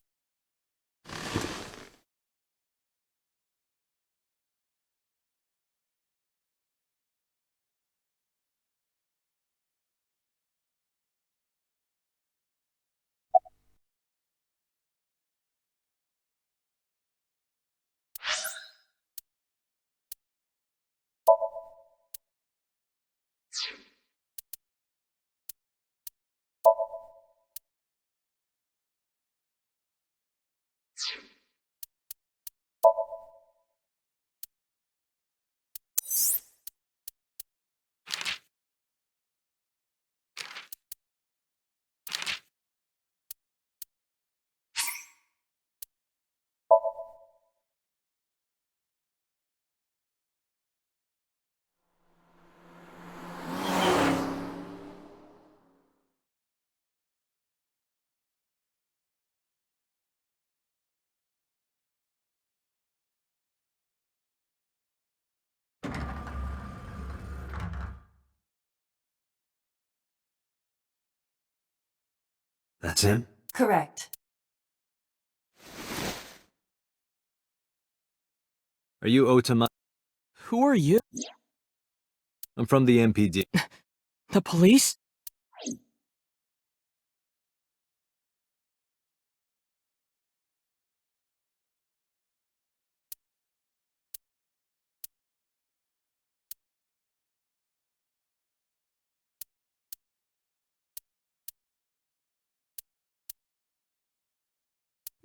That's him? Correct. Are you Otama? Who are you? I'm from the MPD. The police?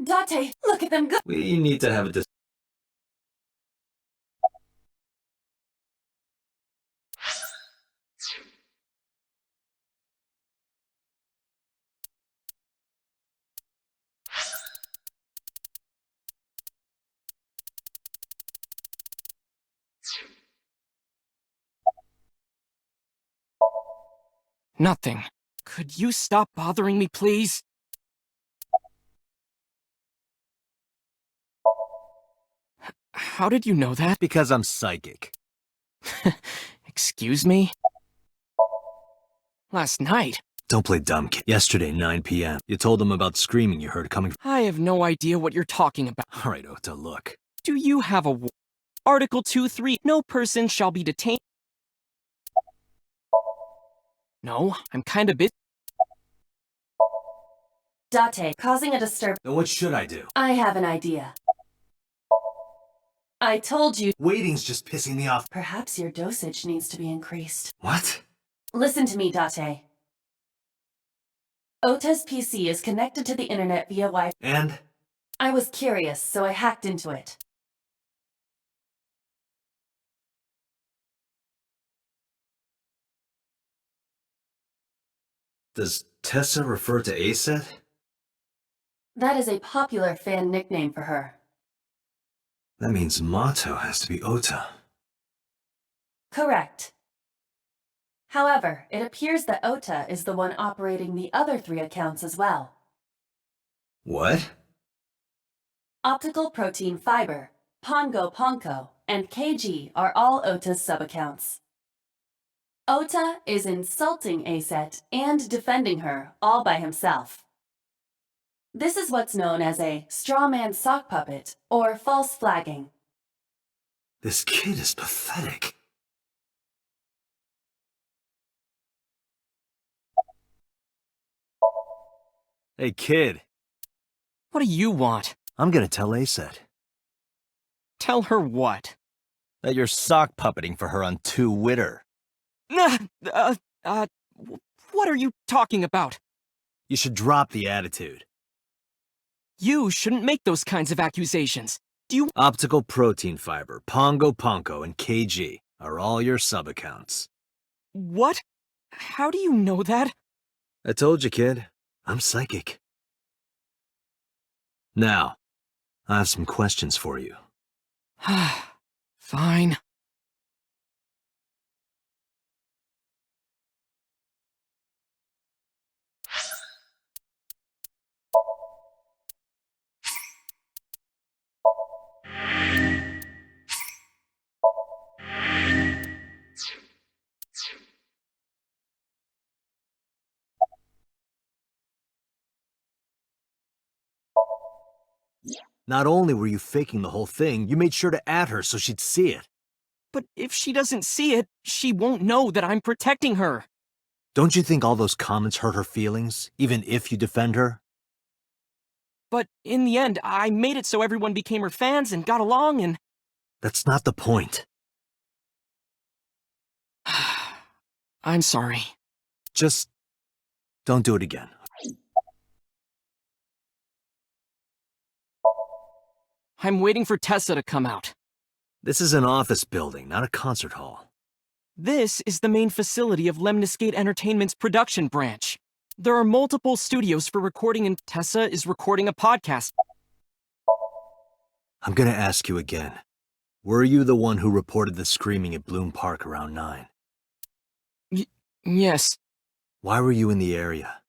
Date, look at them go. We need to have a dis- Nothing. Could you stop bothering me, please? How did you know that? Because I'm psychic. Excuse me? Last night? Don't play dumb, kid. Yesterday, 9 p.m. You told them about screaming you heard coming I have no idea what you're talking about. All right, Ota, look. Do you have a Article 2-3, no person shall be detained. No, I'm kinda busy. Date, causing a disturb. Then what should I do? I have an idea. I told you. Waiting's just pissing me off. Perhaps your dosage needs to be increased. What? Listen to me, Date. Ota's PC is connected to the internet via Wi-Fi. And? I was curious, so I hacked into it. Does Tessa refer to Aset? That is a popular fan nickname for her. That means Mato has to be Ota. Correct. However, it appears that Ota is the one operating the other 3 accounts as well. What? Optical Protein Fiber, Pongo Ponko, and KG are all Ota's sub-accounts. Ota is insulting Aset and defending her all by himself. This is what's known as a strawman sock puppet or false flagging. This kid is pathetic. Hey, kid. What do you want? I'm gonna tell Aset Tell her what? that you're sock puppeting for her on Twitter. What are you talking about? You should drop the attitude. You shouldn't make those kinds of accusations. Do you— Optical Protein Fiber, Pongo Ponko, and KG are all your sub-accounts. What? How do you know that? I told you, kid. I'm psychic. Now, I have some questions for you. Fine. Not only were you faking the whole thing, you made sure to add her so she'd see it. But if she doesn't see it, she won't know that I'm protecting her. Don't you think all those comments hurt her feelings, even if you defend her? But in the end, I made it so everyone became her fans and got along and... That's not the point. I'm sorry. Just don't do it again. I'm waiting for Tessa to come out. This is an office building, not a concert hall. This is the main facility of Lemniscate Entertainment's production branch. There are multiple studios for recording, and Tessa is recording a podcast. I'm gonna ask you again. Were you the one who reported the screaming at Bloom Park around 9? Yes. Why were you in the area?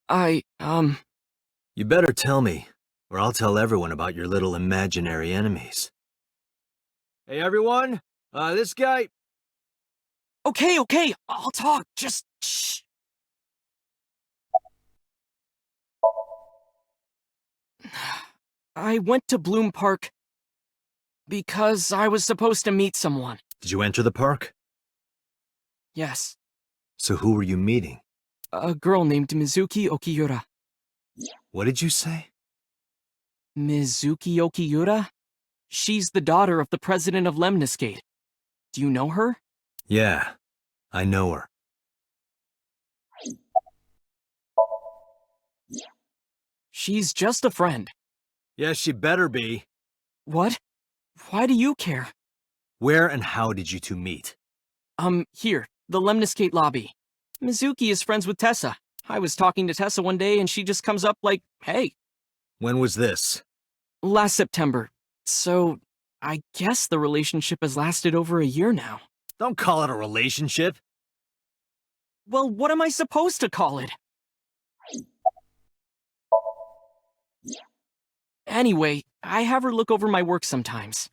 You better tell me, or I'll tell everyone about your little imaginary enemies. Hey everyone, this guy... Okay, I'll talk, just shh. I went to Bloom Park because I was supposed to meet someone. Did you enter the park? Yes. So who were you meeting? A girl named Mizuki Okiura. What did you say? Mizuki Okiura? She's the daughter of the president of Lemniscate. Do you know her? Yeah, I know her. She's just a friend. Yes, she better be. What? Why do you care? Where and how did you two meet? Here, the Lemniscate lobby. Mizuki is friends with Tessa. I was talking to Tessa one day and she just comes up like, hey. When was this? Last September. So, I guess the relationship has lasted over a year now. Don't call it a relationship. Well, what am I supposed to call it? Anyway, I have her look over my work sometimes.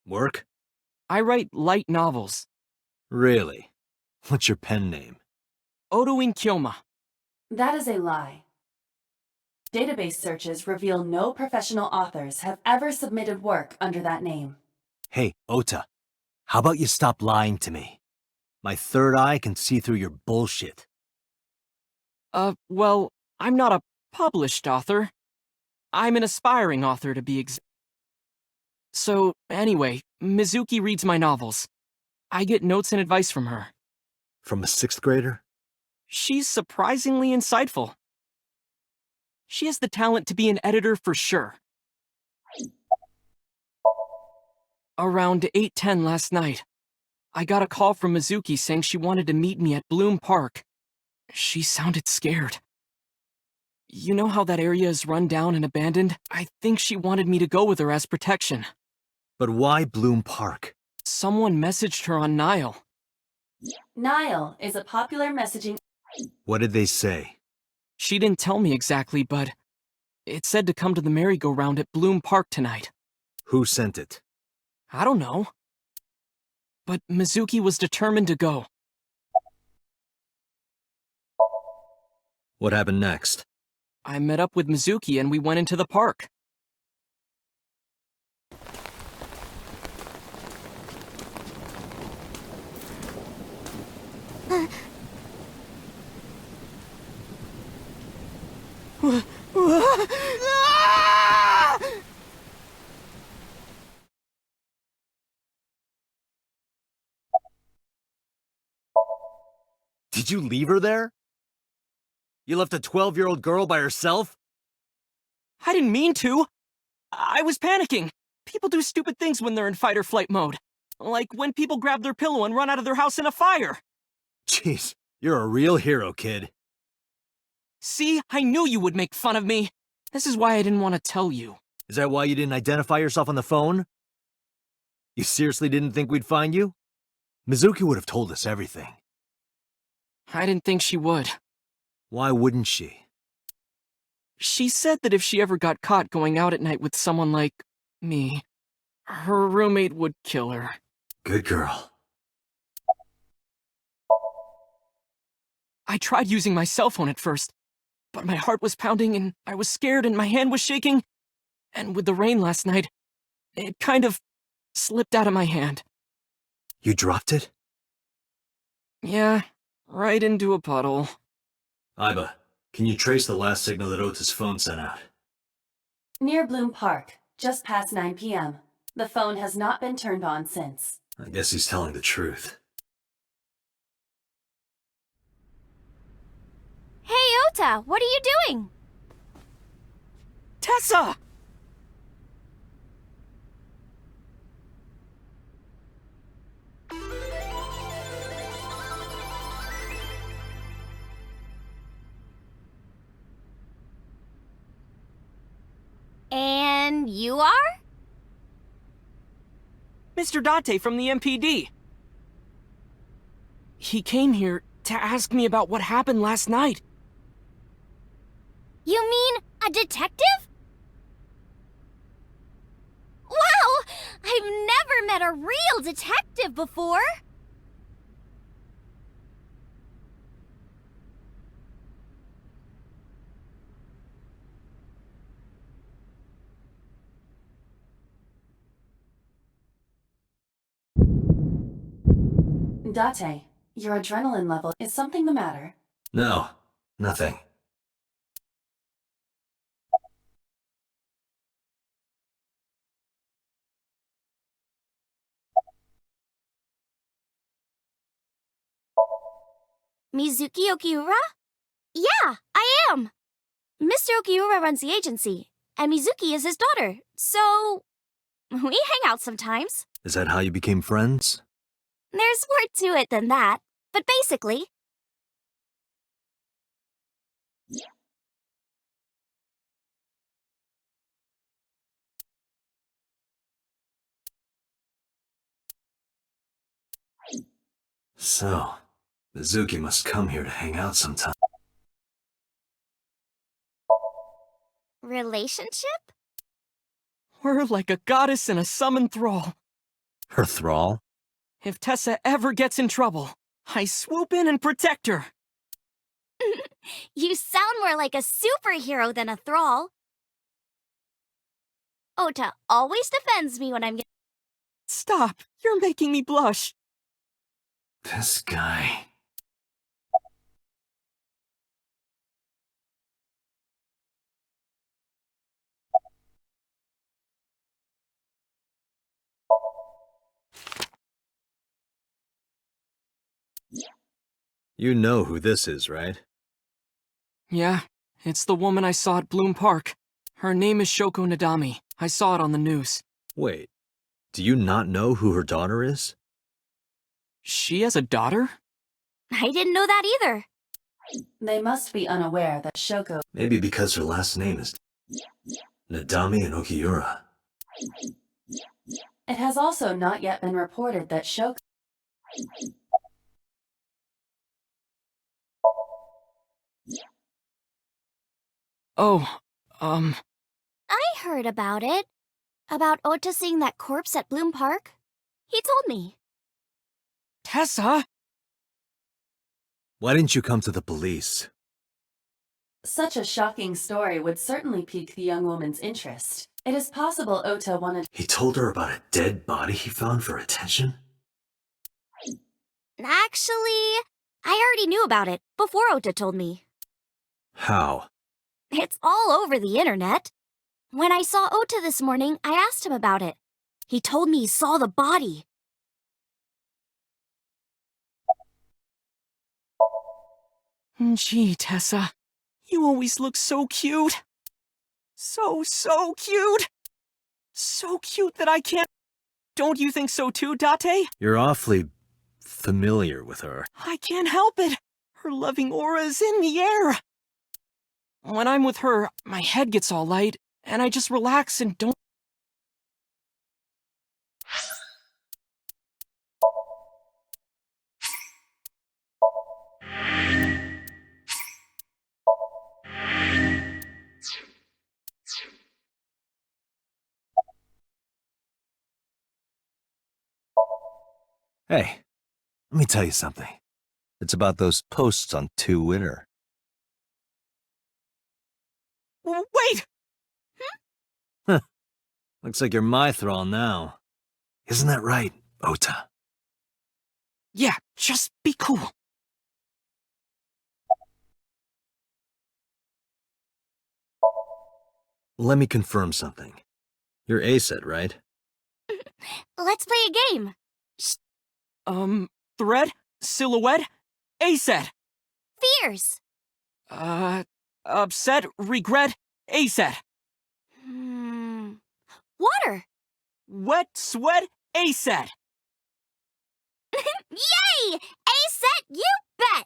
Work? I write light novels. Really? What's your pen name? Odoin Kyoma. That is a lie. Database searches reveal no professional authors have ever submitted work under that name. Hey, Ota, how about you stop lying to me? My third eye can see through your bullshit. Well, I'm not a published author. I'm an aspiring author, to be exact. So, anyway, Mizuki reads my novels. I get notes and advice from her. From a 6th grader? She's surprisingly insightful. She has the talent to be an editor for sure. Around 8:10 last night, I got a call from Mizuki saying she wanted to meet me at Bloom Park. She sounded scared. You know how that area is run down and abandoned? I think she wanted me to go with her as protection. But why Bloom Park? Someone messaged her on Nile. Nile is a popular messaging... What did they say? She didn't tell me exactly, but it said to come to the merry-go-round at Bloom Park tonight. Who sent it? I don't know. But Mizuki was determined to go. What happened next? I met up with Mizuki and we went into the park. Did you leave her there? You left a 12-year-old girl by herself? I didn't mean to. I was panicking. People do stupid things when they're in fight or flight mode. Like when people grab their pillow and run out of their house in a fire. Jeez, you're a real hero, kid. See, I knew you would make fun of me. This is why I didn't want to tell you. Is that why you didn't identify yourself on the phone? You seriously didn't think we'd find you? Mizuki would have told us everything. I didn't think she would. Why wouldn't she? She said that if she ever got caught going out at night with someone like me, her roommate would kill her. Good girl. I tried using my cell phone at first, but my heart was pounding and I was scared and my hand was shaking, and with the rain last night, it kind of slipped out of my hand. You dropped it? Yeah, right into a puddle. Iba, can you trace the last signal that Ota's phone sent out? Near Bloom Park, just past 9 p.m. The phone has not been turned on since. I guess he's telling the truth. Hey, Ota, what are you doing? Tessa! And you are? Mr. Date from the MPD. He came here to ask me about what happened last night. You mean a detective? Wow! I've never met a real detective before! Date, your adrenaline level, is something the matter? No, nothing. Mizuki Okiura? Yeah, I am! Mr. Okiura runs the agency, and Mizuki is his daughter, so... we hang out sometimes. Is that how you became friends? There's more to it than that, but basically... So, Mizuki must come here to hang out sometime. Relationship? We're like a goddess and a summoned thrall. Her thrall? If Tessa ever gets in trouble, I swoop in and protect her. You sound more like a superhero than a thrall. Ota always defends me when I'm... Stop, you're making me blush. This guy... You know who this is, right? Yeah, it's the woman I saw at Bloom Park. Her name is Shoko Nadami. I saw it on the news. Wait, do you not know who her daughter is? She has a daughter? I didn't know that either. They must be unaware that Shoko... Maybe because her last name is Nadami and Okiura. It has also not yet been reported that Shoko... Oh, I heard about it. About Ota seeing that corpse at Bloom Park. He told me. Tessa? Why didn't you come to the police? Such a shocking story would certainly pique the young woman's interest. It is possible Ota wanted... He told her about a dead body he found for attention? Actually, I already knew about it before Ota told me. How? It's all over the internet. When I saw Ota this morning, I asked him about it. He told me he saw the body. Gee, Tessa, you always look so cute. So cute. So cute that I can't... Don't you think so too, Date? You're awfully familiar with her. I can't help it. Her loving aura is in the air. When I'm with her, my head gets all light, and I just relax and don't... Hey, let me tell you something. It's about those posts on Twitter. Wait! Huh. Looks like you're my thrall now. Isn't that right, Ota? Yeah, just be cool. Let me confirm something. You're A-set, right? Let's play a game. Thread? Silhouette? A-set. Fears. Upset? Regret? A-set. Water. Wet? Sweat? A-set. Yay! A-set, you bet!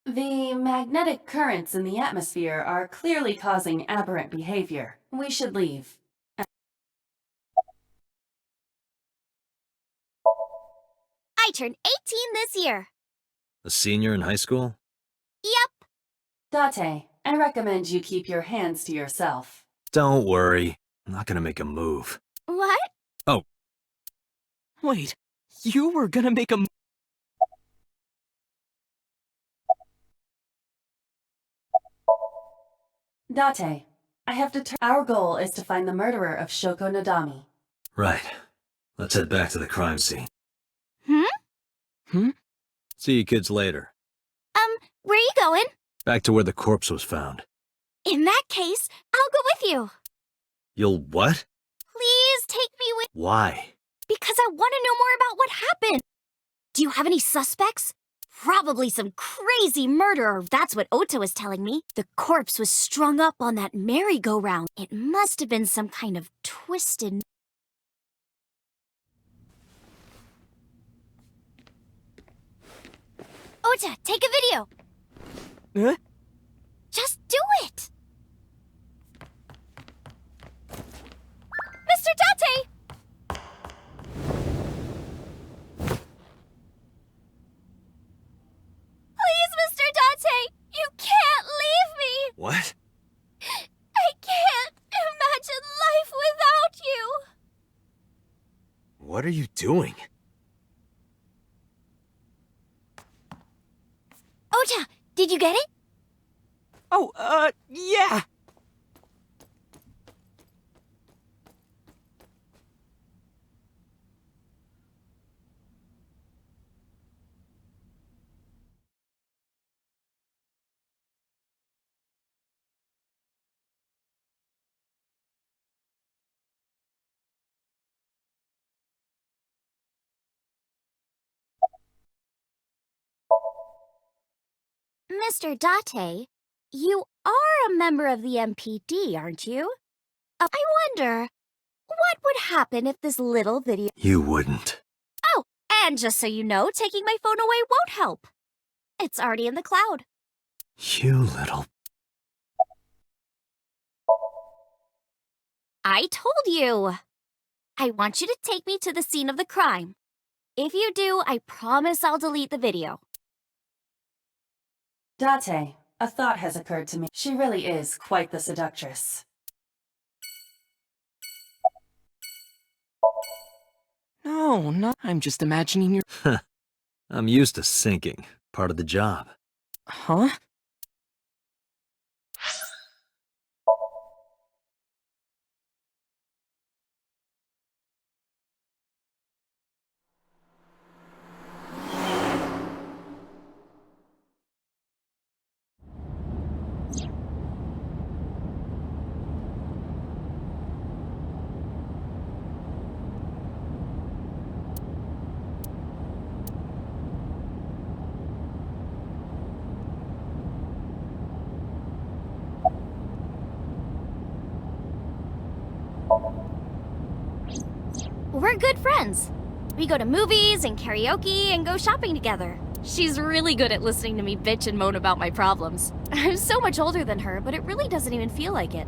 The magnetic currents in the atmosphere are clearly causing aberrant behavior. We should leave. I turned 18 this year. A senior in high school? Yep. Date, I recommend you keep your hands to yourself. Don't worry. I'm not gonna make a move. What? Oh. Wait, you were gonna make a... Date, I have our goal is to find the murderer of Shoko Nodami. Right. Let's head back to the crime scene. See you kids later. Where are you going? Back to where the corpse was found. In that case, I'll go with you. You'll what? Please take me with... Why? Because I want to know more about what happened. Do you have any suspects? Probably some crazy murderer, that's what Ota was telling me. The corpse was strung up on that merry-go-round. It must have been some kind of twisted... Ota, take a video. Huh? Just do it. Mr. Date! Please, Mr. Date, you can't leave me. What? I can't imagine life without you. What are you doing? Ota, did you get it? Oh, yeah! Mr. Date, you are a member of the MPD, aren't you? I wonder, what would happen if this little video... You wouldn't. Oh, and just so you know, taking my phone away won't help. It's already in the cloud. You little... I told you. I want you to take me to the scene of the crime. If you do, I promise I'll delete the video. Date, a thought has occurred to me. She really is quite the seductress. No, no, I'm just imagining your... I'm used to sinking. Part of the job. Huh? We're good friends. We go to movies and karaoke and go shopping together. She's really good at listening to me bitch and moan about my problems. I'm so much older than her, but it really doesn't even feel like it.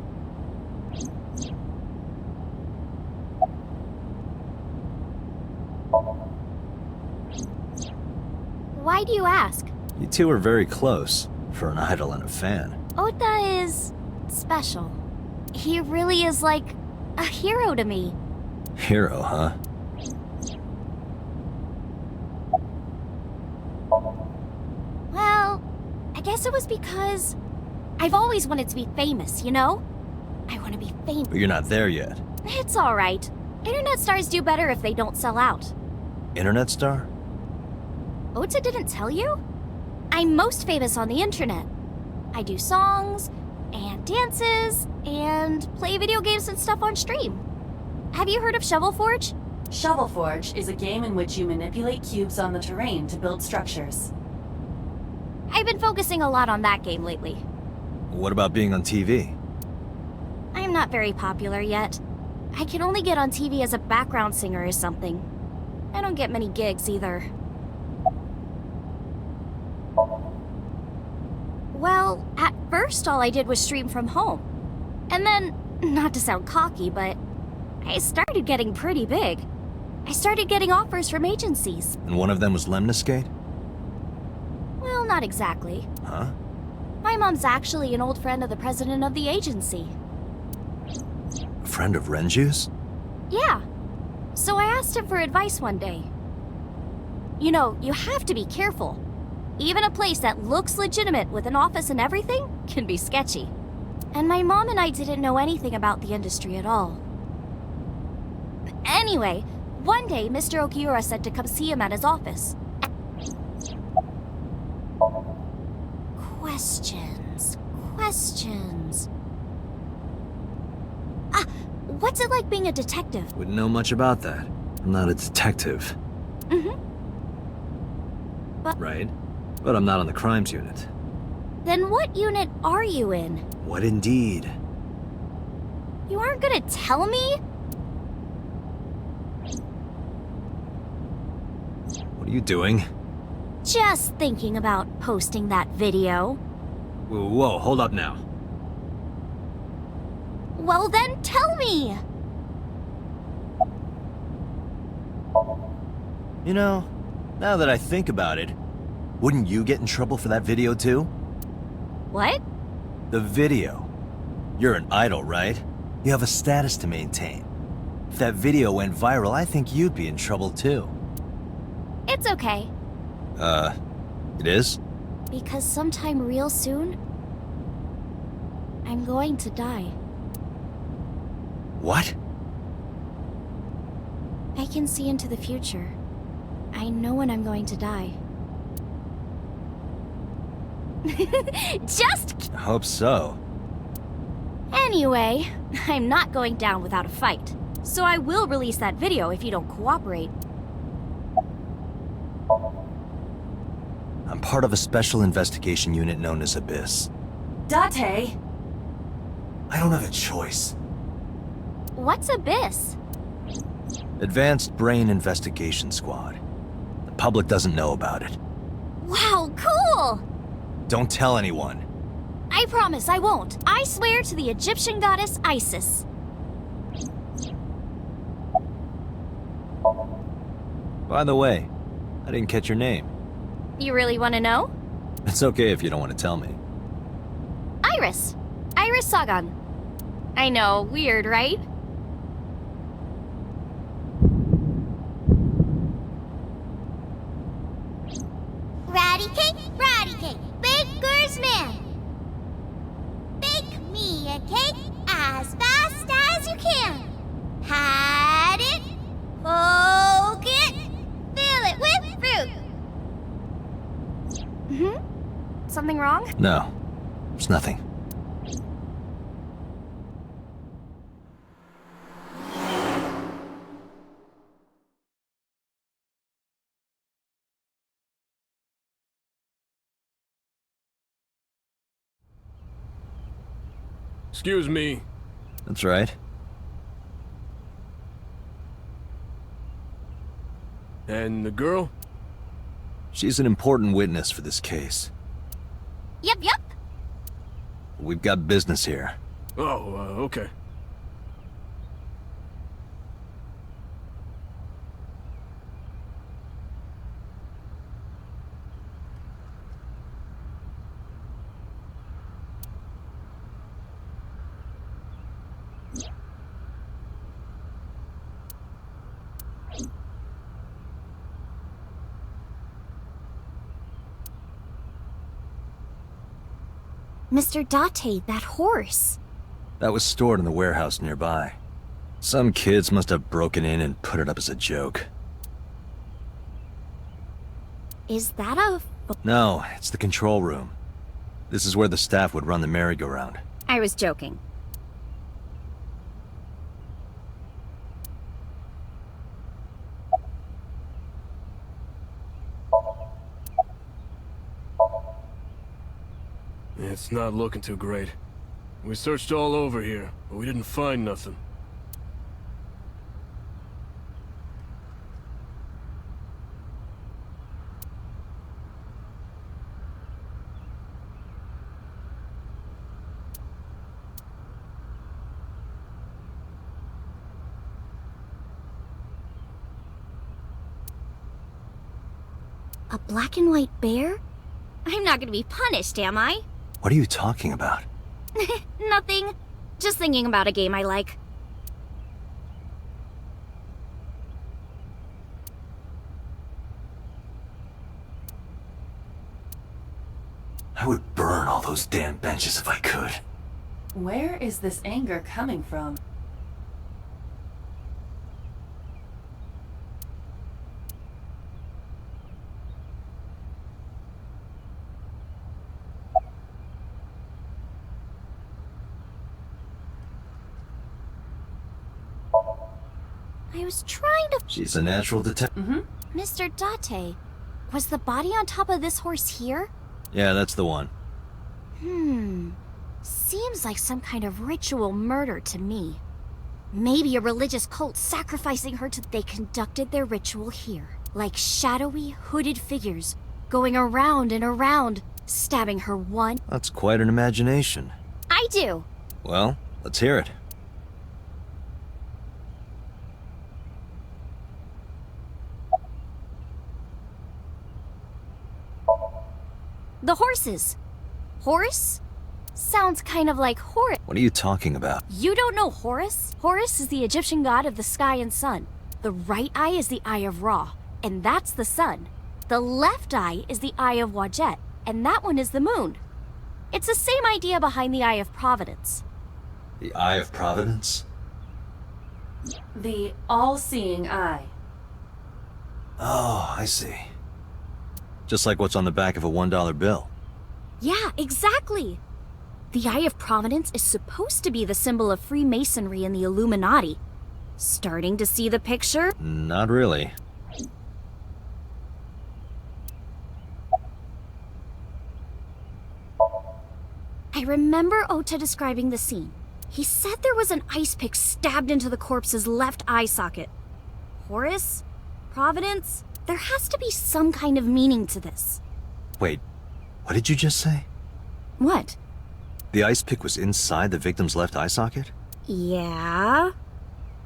Why do you ask? You two are very close, for an idol and a fan. Ota is special. He really is like a hero to me. Hero, huh? Well, I guess it was because I've always wanted to be famous, you know? I want to be famous. But you're not there yet. It's alright. Internet stars do better if they don't sell out. Internet star? Ota didn't tell you? I'm most famous on the internet. I do songs, and dances, and play video games and stuff on stream. Have you heard of Shovel Forge? Shovel Forge is a game in which you manipulate cubes on the terrain to build structures. I've been focusing a lot on that game lately. What about being on TV? I'm not very popular yet. I can only get on TV as a background singer or something. I don't get many gigs either. Well, at first all I did was stream from home. And then, not to sound cocky, but I started getting pretty big. I started getting offers from agencies. And one of them was Lemniscate? Well, not exactly. Huh? My mom's actually an old friend of the president of the agency. A friend of Renju's? Yeah. So I asked him for advice one day. You know, you have to be careful. Even a place that looks legitimate with an office and everything can be sketchy. And my mom and I didn't know anything about the industry at all. Anyway, one day Mr. Okiura said to come see him at his office. Questions. Ah, what's it like being a detective? Wouldn't know much about that. I'm not a detective. Mm-hmm. Right. But I'm not on the crimes unit. Then what unit are you in? What indeed? You aren't gonna tell me? What are you doing? Just thinking about posting that video. Whoa, hold up now. Well then, tell me! You know, now that I think about it, wouldn't you get in trouble for that video too? What? The video. You're an idol, right? You have a status to maintain. If that video went viral, I think you'd be in trouble too. It's okay. It is? Because sometime real soon, I'm going to die. What? I can see into the future. I know when I'm going to die. Just I hope so. Anyway, I'm not going down without a fight. So I will release that video if you don't cooperate. I'm part of a special investigation unit known as Abyss. Date! I don't have a choice. What's Abyss? Advanced Brain Investigation Squad. The public doesn't know about it. Wow, cool! Don't tell anyone. I promise I won't. I swear to the Egyptian goddess Isis. By the way, I didn't catch your name. You really want to know? It's okay if you don't want to tell me. Iris. Iris Sagan. I know, weird, right? Ratty cake, baker's man. Bake me a cake as fast as you can. Pat it, poke it, fill it with fruit. Something wrong? No, it's nothing. Excuse me. That's right. And the girl? She's an important witness for this case. Yep. We've got business here. Oh, okay. Mr. Date, that horse. That was stored in the warehouse nearby. Some kids must have broken in and put it up as a joke. Is that a... No, it's the control room. This is where the staff would run the merry-go-round. I was joking. It's not looking too great. We searched all over here, but we didn't find nothing. A black and white bear? I'm not gonna be punished, am I? What are you talking about? Nothing. Just thinking about a game I like. I would burn all those damn benches if I could. Where is this anger coming from? I was trying to... She's a natural detective. Mr. Date, was the body on top of this horse here? Yeah, that's the one. Seems like some kind of ritual murder to me. Maybe a religious cult sacrificing her to... They conducted their ritual here. Like shadowy, hooded figures, going around and around, stabbing her one... That's quite an imagination. I do! Well, let's hear it. The horses. Horus? Sounds kind of like Horus. What are you talking about? You don't know Horus? Horus is the Egyptian god of the sky and sun. The right eye is the eye of Ra, and that's the sun. The left eye is the eye of Wadjet, and that one is the moon. It's the same idea behind the eye of Providence. The Eye of Providence? The all-seeing eye. Oh, I see. Just like what's on the back of a $1 bill. Yeah, exactly. The Eye of Providence is supposed to be the symbol of Freemasonry and the Illuminati. Starting to see the picture? Not really. I remember Ota describing the scene. He said there was an ice pick stabbed into the corpse's left eye socket. Horus? Providence? There has to be some kind of meaning to this. Wait, what did you just say? What? The ice pick was inside the victim's left eye socket? Yeah?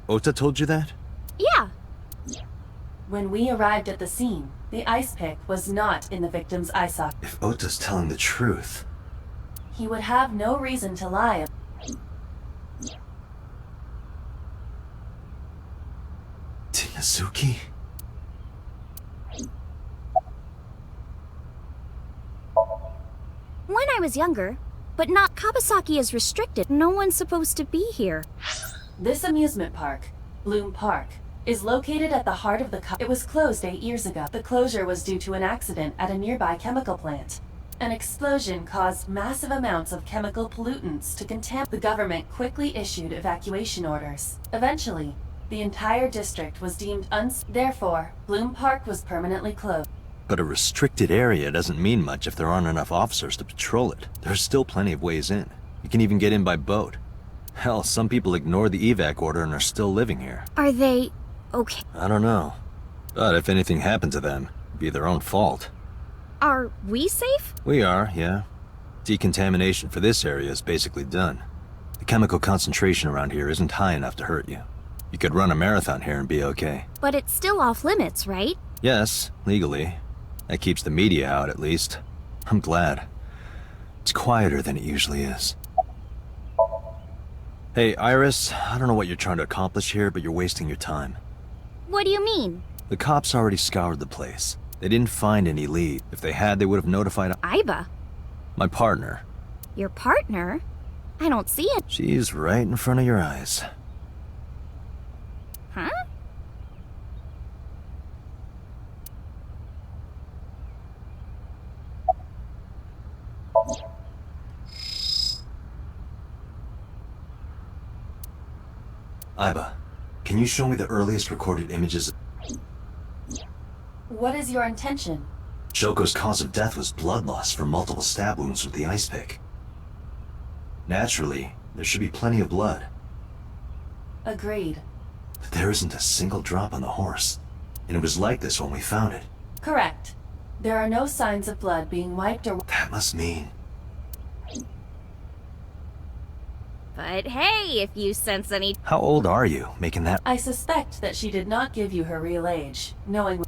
Ota told you that? Yeah. When we arrived at the scene, the ice pick was not in the victim's eye socket. If Ota's telling the truth... He would have no reason to lie. Tinazuki? When I was younger, but not Kabasaki is restricted. No one's supposed to be here. This amusement park, Bloom Park, is located at the heart of the... It was closed 8 years ago. The closure was due to an accident at a nearby chemical plant. An explosion caused massive amounts of chemical pollutants to contaminate. The government quickly issued evacuation orders. Eventually, the entire district was deemed Therefore, Bloom Park was permanently closed. But a restricted area doesn't mean much if there aren't enough officers to patrol it. There's still plenty of ways in. You can even get in by boat. Hell, some people ignore the evac order and are still living here. Are they... okay? I don't know. But if anything happened to them, it'd be their own fault. Are we safe? We are, yeah. Decontamination for this area is basically done. The chemical concentration around here isn't high enough to hurt you. You could run a marathon here and be okay. But it's still off limits, right? Yes, legally. That keeps the media out, at least. I'm glad. It's quieter than it usually is. Hey, Iris, I don't know what you're trying to accomplish here, but you're wasting your time. What do you mean? The cops already scoured the place. They didn't find any lead. If they had, they would have notified Aiba? my partner. Your partner? I don't see it. She's right in front of your eyes. Huh? Iba, can you show me the earliest recorded images? What is your intention? Shoko's cause of death was blood loss from multiple stab wounds with the ice pick. Naturally, there should be plenty of blood. Agreed. But there isn't a single drop on the horse. And it was like this when we found it. Correct. There are no signs of blood being wiped or... That must mean... But hey, if you sense any... How old are you, making that? I suspect that she did not give you her real age, knowing...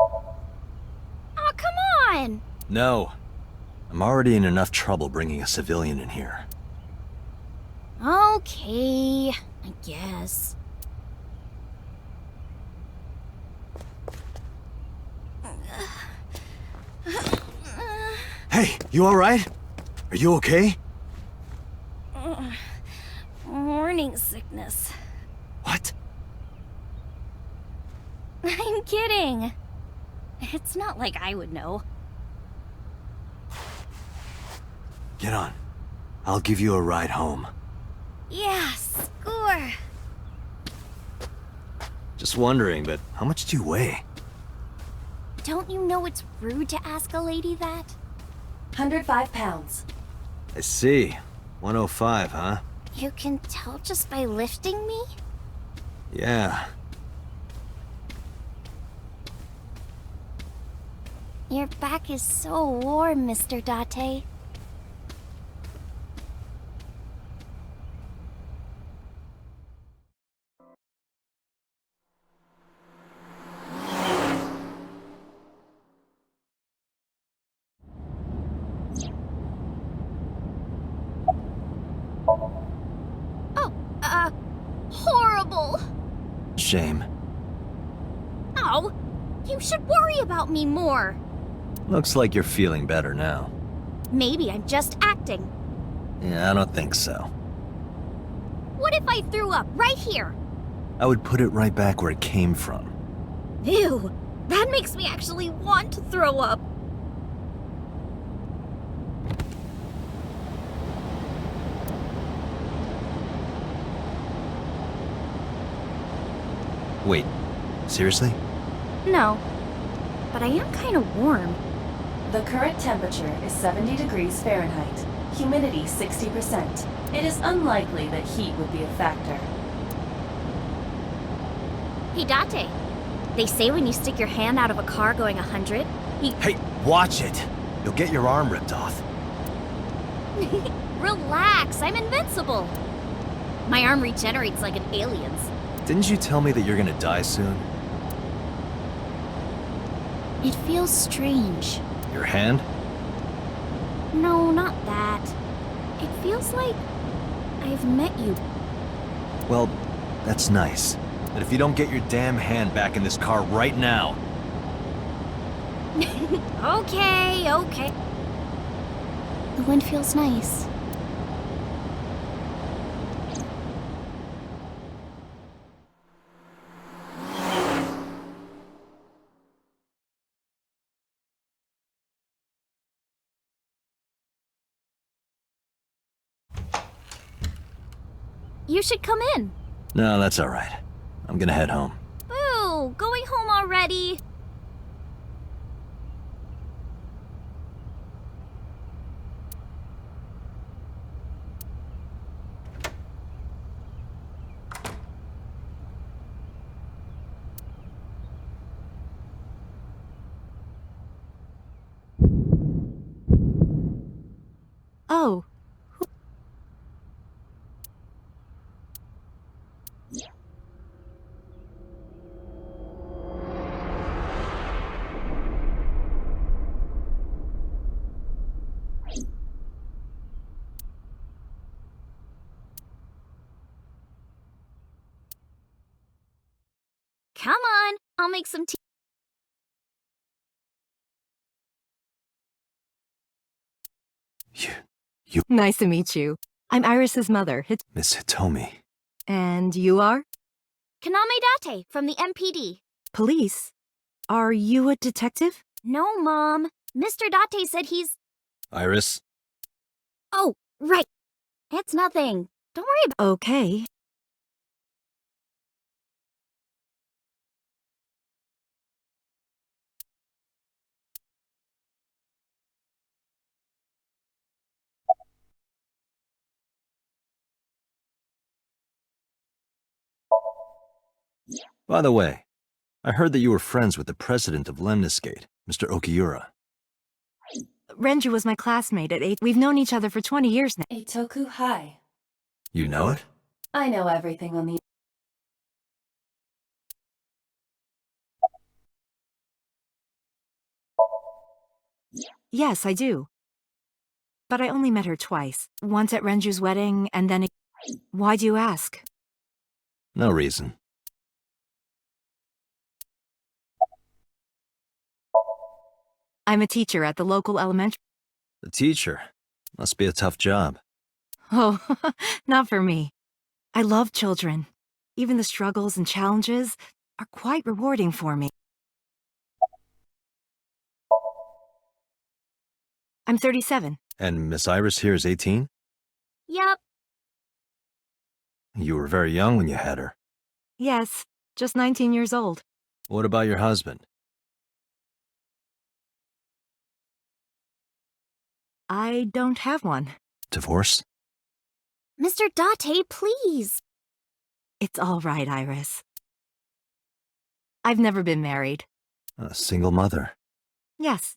Oh, come on! No. I'm already in enough trouble bringing a civilian in here. Okay, I guess. Hey, you alright? Are you okay? Morning sickness. What? I'm kidding. It's not like I would know. Get on. I'll give you a ride home. Yeah, score. Just wondering, but how much do you weigh? Don't you know it's rude to ask a lady that? 105 pounds. I see. 105, huh? You can tell just by lifting me? Yeah. Your back is so warm, Mr. Date. Horrible! Shame. Oh, you should worry about me more. Looks like you're feeling better now. Maybe I'm just acting. Yeah, I don't think so. What if I threw up right here? I would put it right back where it came from. Ew, that makes me actually want to throw up. Wait, seriously? No, but I am kind of warm. The current temperature is 70 degrees Fahrenheit. Humidity 60%. It is unlikely that heat would be a factor. Hey, Date. They say when you stick your hand out of a car going 100, Hey, watch it! You'll get your arm ripped off. Relax, I'm invincible. My arm regenerates like an alien's. Didn't you tell me that you're gonna die soon? It feels strange. Your hand? No, not that. It feels like I've met you. Well, that's nice. But if you don't get your damn hand back in this car right now... Okay. The wind feels nice. You should come in. No, that's alright. I'm gonna head home. Boo! Going home already? Oh, Come on, I'll make some tea. nice to meet you. I'm Iris's mother. Miss Hitomi. And you are? Kaname Date from the MPD. Police? Are you a detective? No, Mom. Mr. Date said he's... Iris? Oh, right. It's nothing. Don't worry about... Okay. By the way, I heard that you were friends with the president of Lemniscate, Mr. Okiura. Renju was my classmate at 8. We've known each other for 20 years now. Eitoku, hi. You know it? I know everything on the... Yes, I do. But I only met her twice. Once at Renju's wedding, and then... Why do you ask? No reason. I'm a teacher at the local elementary... The teacher. Must be a tough job. Oh, not for me. I love children. Even the struggles and challenges are quite rewarding for me. I'm 37. And Miss Iris here is 18? Yep. You were very young when you had her. Yes, just 19 years old. What about your husband? I don't have one. Divorced? Mr. Date, please. It's all right, Iris. I've never been married. A single mother. Yes.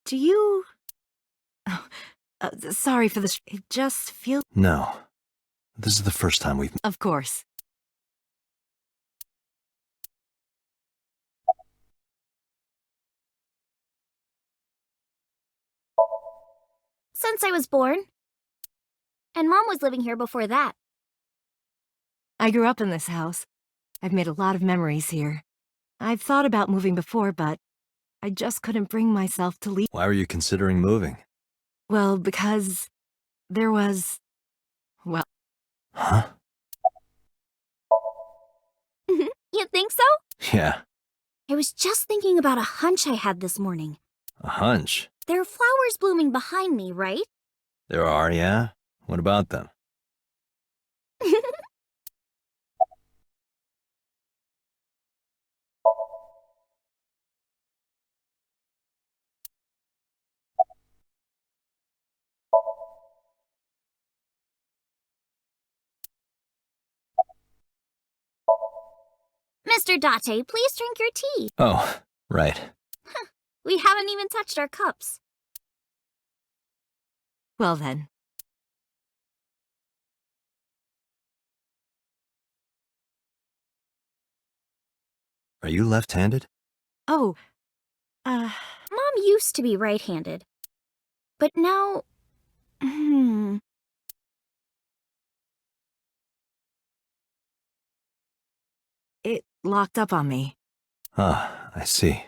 Do you... Oh, sorry for this. It just feels... No. This is the first time we've... Of course. Since I was born. And Mom was living here before that. I grew up in this house. I've made a lot of memories here. I've thought about moving before, but I just couldn't bring myself to leave. Why were you considering moving? Well, because there was... Well... Huh? You think so? Yeah. I was just thinking about a hunch I had this morning. A hunch? There are flowers blooming behind me, right? There are, yeah? What about them? Mr. Date, please drink your tea. Oh, right. We haven't even touched our cups. Well then. Are you left-handed? Oh, Mom used to be right-handed. But now... It locked up on me. Ah, I see.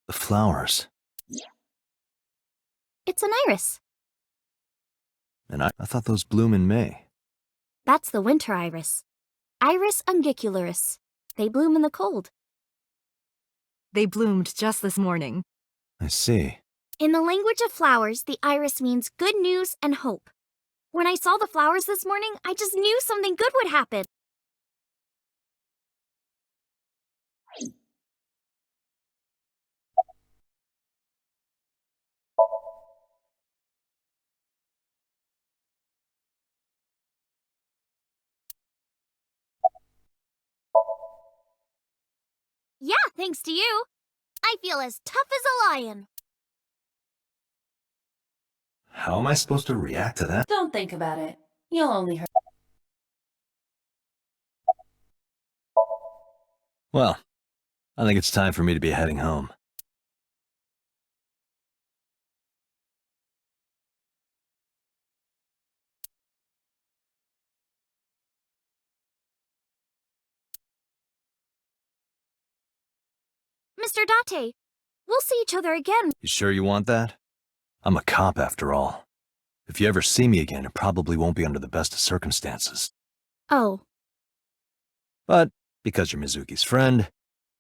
The flowers. It's an iris. And I thought those bloom in May. That's the winter iris. Iris ungicularis. They bloom in the cold. They bloomed just this morning. I see. In the language of flowers, the iris means good news and hope. When I saw the flowers this morning, I just knew something good would happen. Thanks to you, I feel as tough as a lion. How am I supposed to react to that? Don't think about it. You'll only hurt. Well, I think it's time for me to be heading home. Mr. Date, we'll see each other again. You sure you want that? I'm a cop after all. If you ever see me again, it probably won't be under the best of circumstances. Oh. But because you're Mizuki's friend,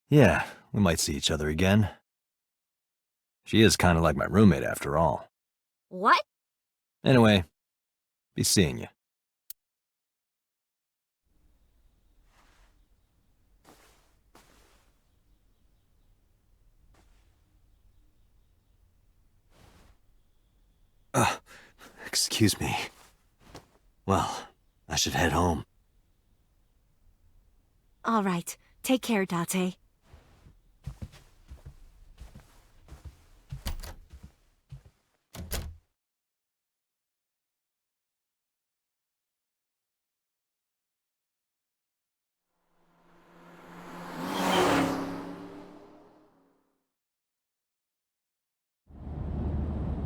yeah, we might see each other again. She is kind of like my roommate after all. What? Anyway, be seeing you. Excuse me. Well, I should head home. All right. Take care, Date.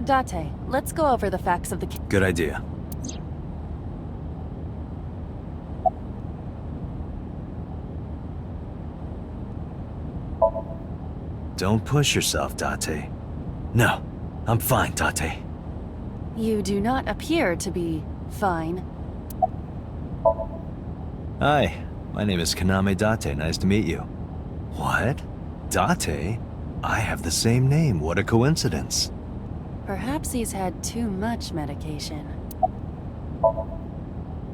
Date, let's go over the facts of the case. Good idea. Don't push yourself, Date. No, I'm fine, Date. You do not appear to be fine. Hi, my name is Kaname Date. Nice to meet you. What? Date? I have the same name. What a coincidence. Perhaps he's had too much medication.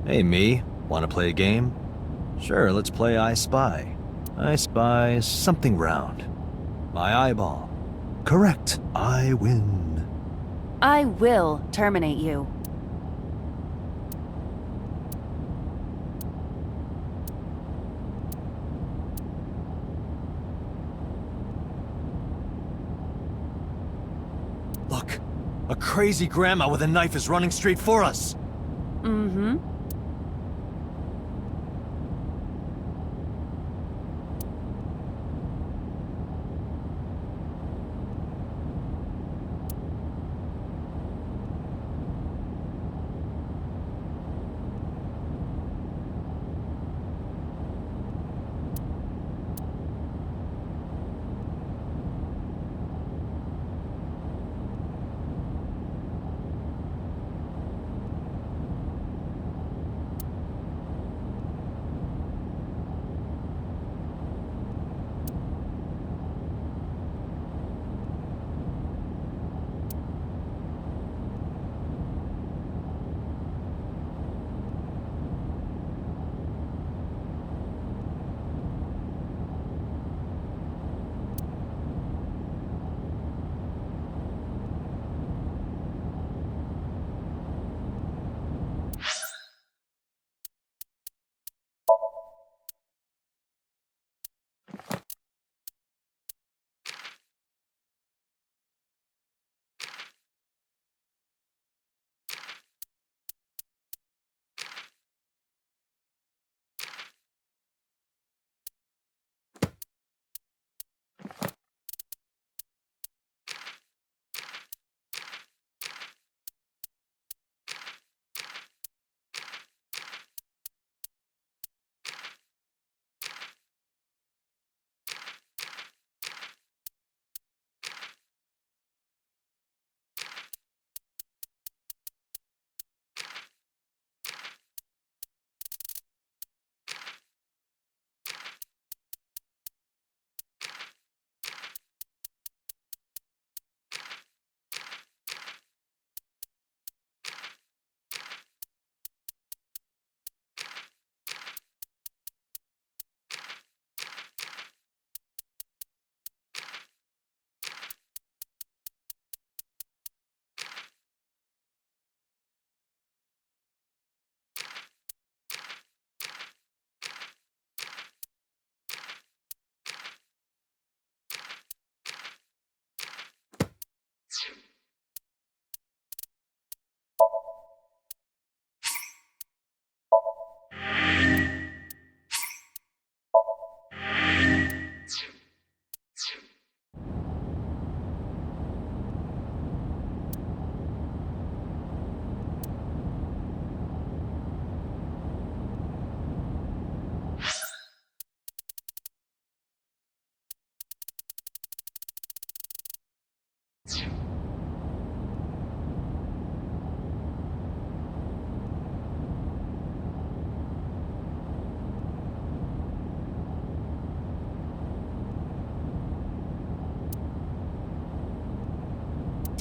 Hey, me. Want to play a game? Sure, let's play I Spy. I spy something round. My eyeball. Correct. I win. I will terminate you. Look, a crazy grandma with a knife is running straight for us. Mm-hmm.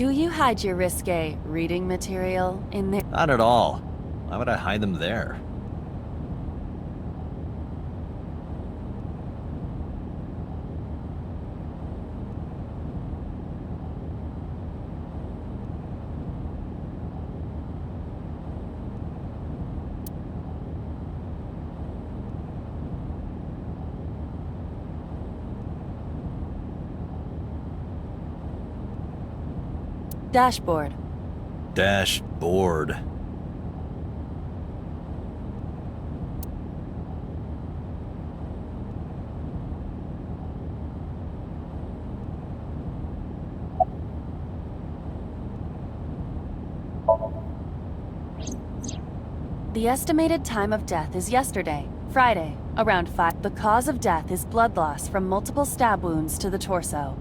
Do you hide your risque reading material in there? Not at all. Why would I hide them there? Dashboard. Dashboard. The estimated time of death is yesterday, Friday, around 5. The cause of death is blood loss from multiple stab wounds to the torso.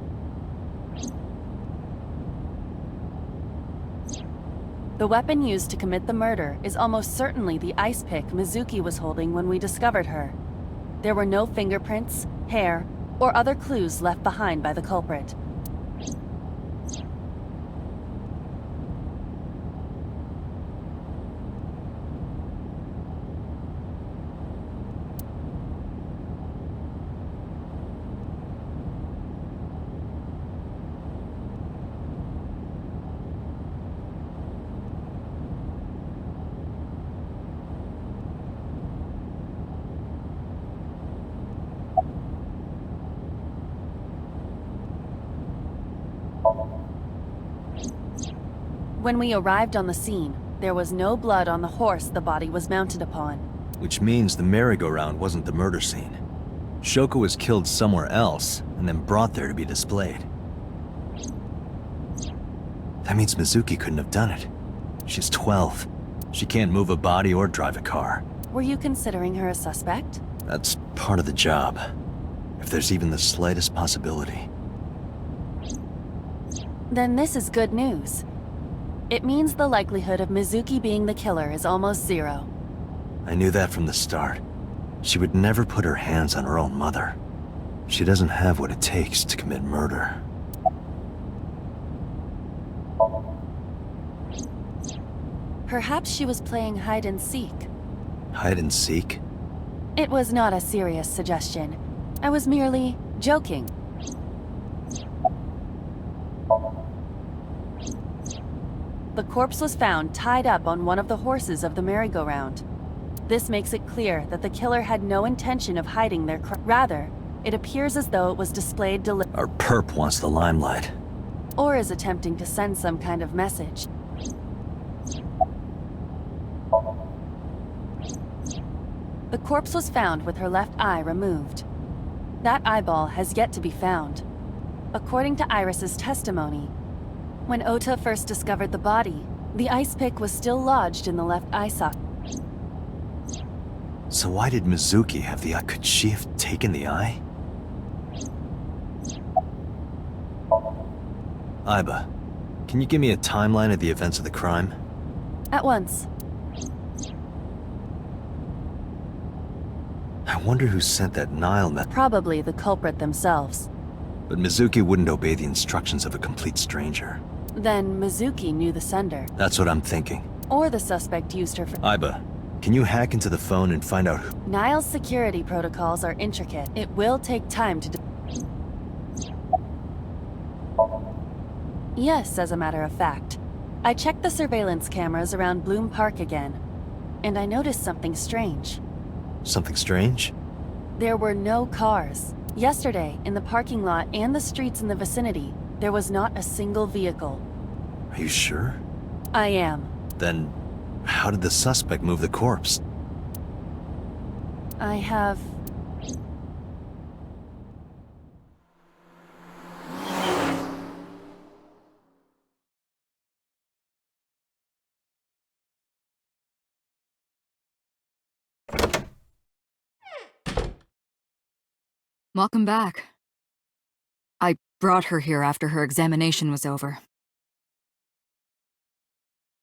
The weapon used to commit the murder is almost certainly the ice pick Mizuki was holding when we discovered her. There were no fingerprints, hair, or other clues left behind by the culprit. When we arrived on the scene, there was no blood on the horse the body was mounted upon. Which means the merry-go-round wasn't the murder scene. Shoko was killed somewhere else, and then brought there to be displayed. That means Mizuki couldn't have done it. She's 12. She can't move a body or drive a car. Were you considering her a suspect? That's part of the job. If there's even the slightest possibility. Then this is good news. It means the likelihood of Mizuki being the killer is almost zero. I knew that from the start. She would never put her hands on her own mother. She doesn't have what it takes to commit murder. Perhaps she was playing hide and seek. Hide and seek? It was not a serious suggestion. I was merely joking. The corpse was found tied up on one of the horses of the merry-go-round. This makes it clear that the killer had no intention of hiding their crime. Rather, it appears as though it was displayed Our perp wants the limelight. or is attempting to send some kind of message. The corpse was found with her left eye removed. That eyeball has yet to be found. According to Iris's testimony, when Ota first discovered the body, the ice pick was still lodged in the left eye socket. So why did Mizuki have the eye? Could she have taken the eye? Aiba, can you give me a timeline of the events of the crime? At once. I wonder who sent that Nile Probably the culprit themselves. But Mizuki wouldn't obey the instructions of a complete stranger. Then Mizuki knew the sender. That's what I'm thinking. Or the suspect used her for... Aiba, can you hack into the phone and find out who... Nile's security protocols are intricate. It will take time to... Yes, as a matter of fact. I checked the surveillance cameras around Bloom Park again, and I noticed something strange. Something strange? There were no cars. Yesterday, in the parking lot and the streets in the vicinity, there was not a single vehicle. Are you sure? I am. Then, how did the suspect move the corpse? I have... Welcome back. I brought her here after her examination was over.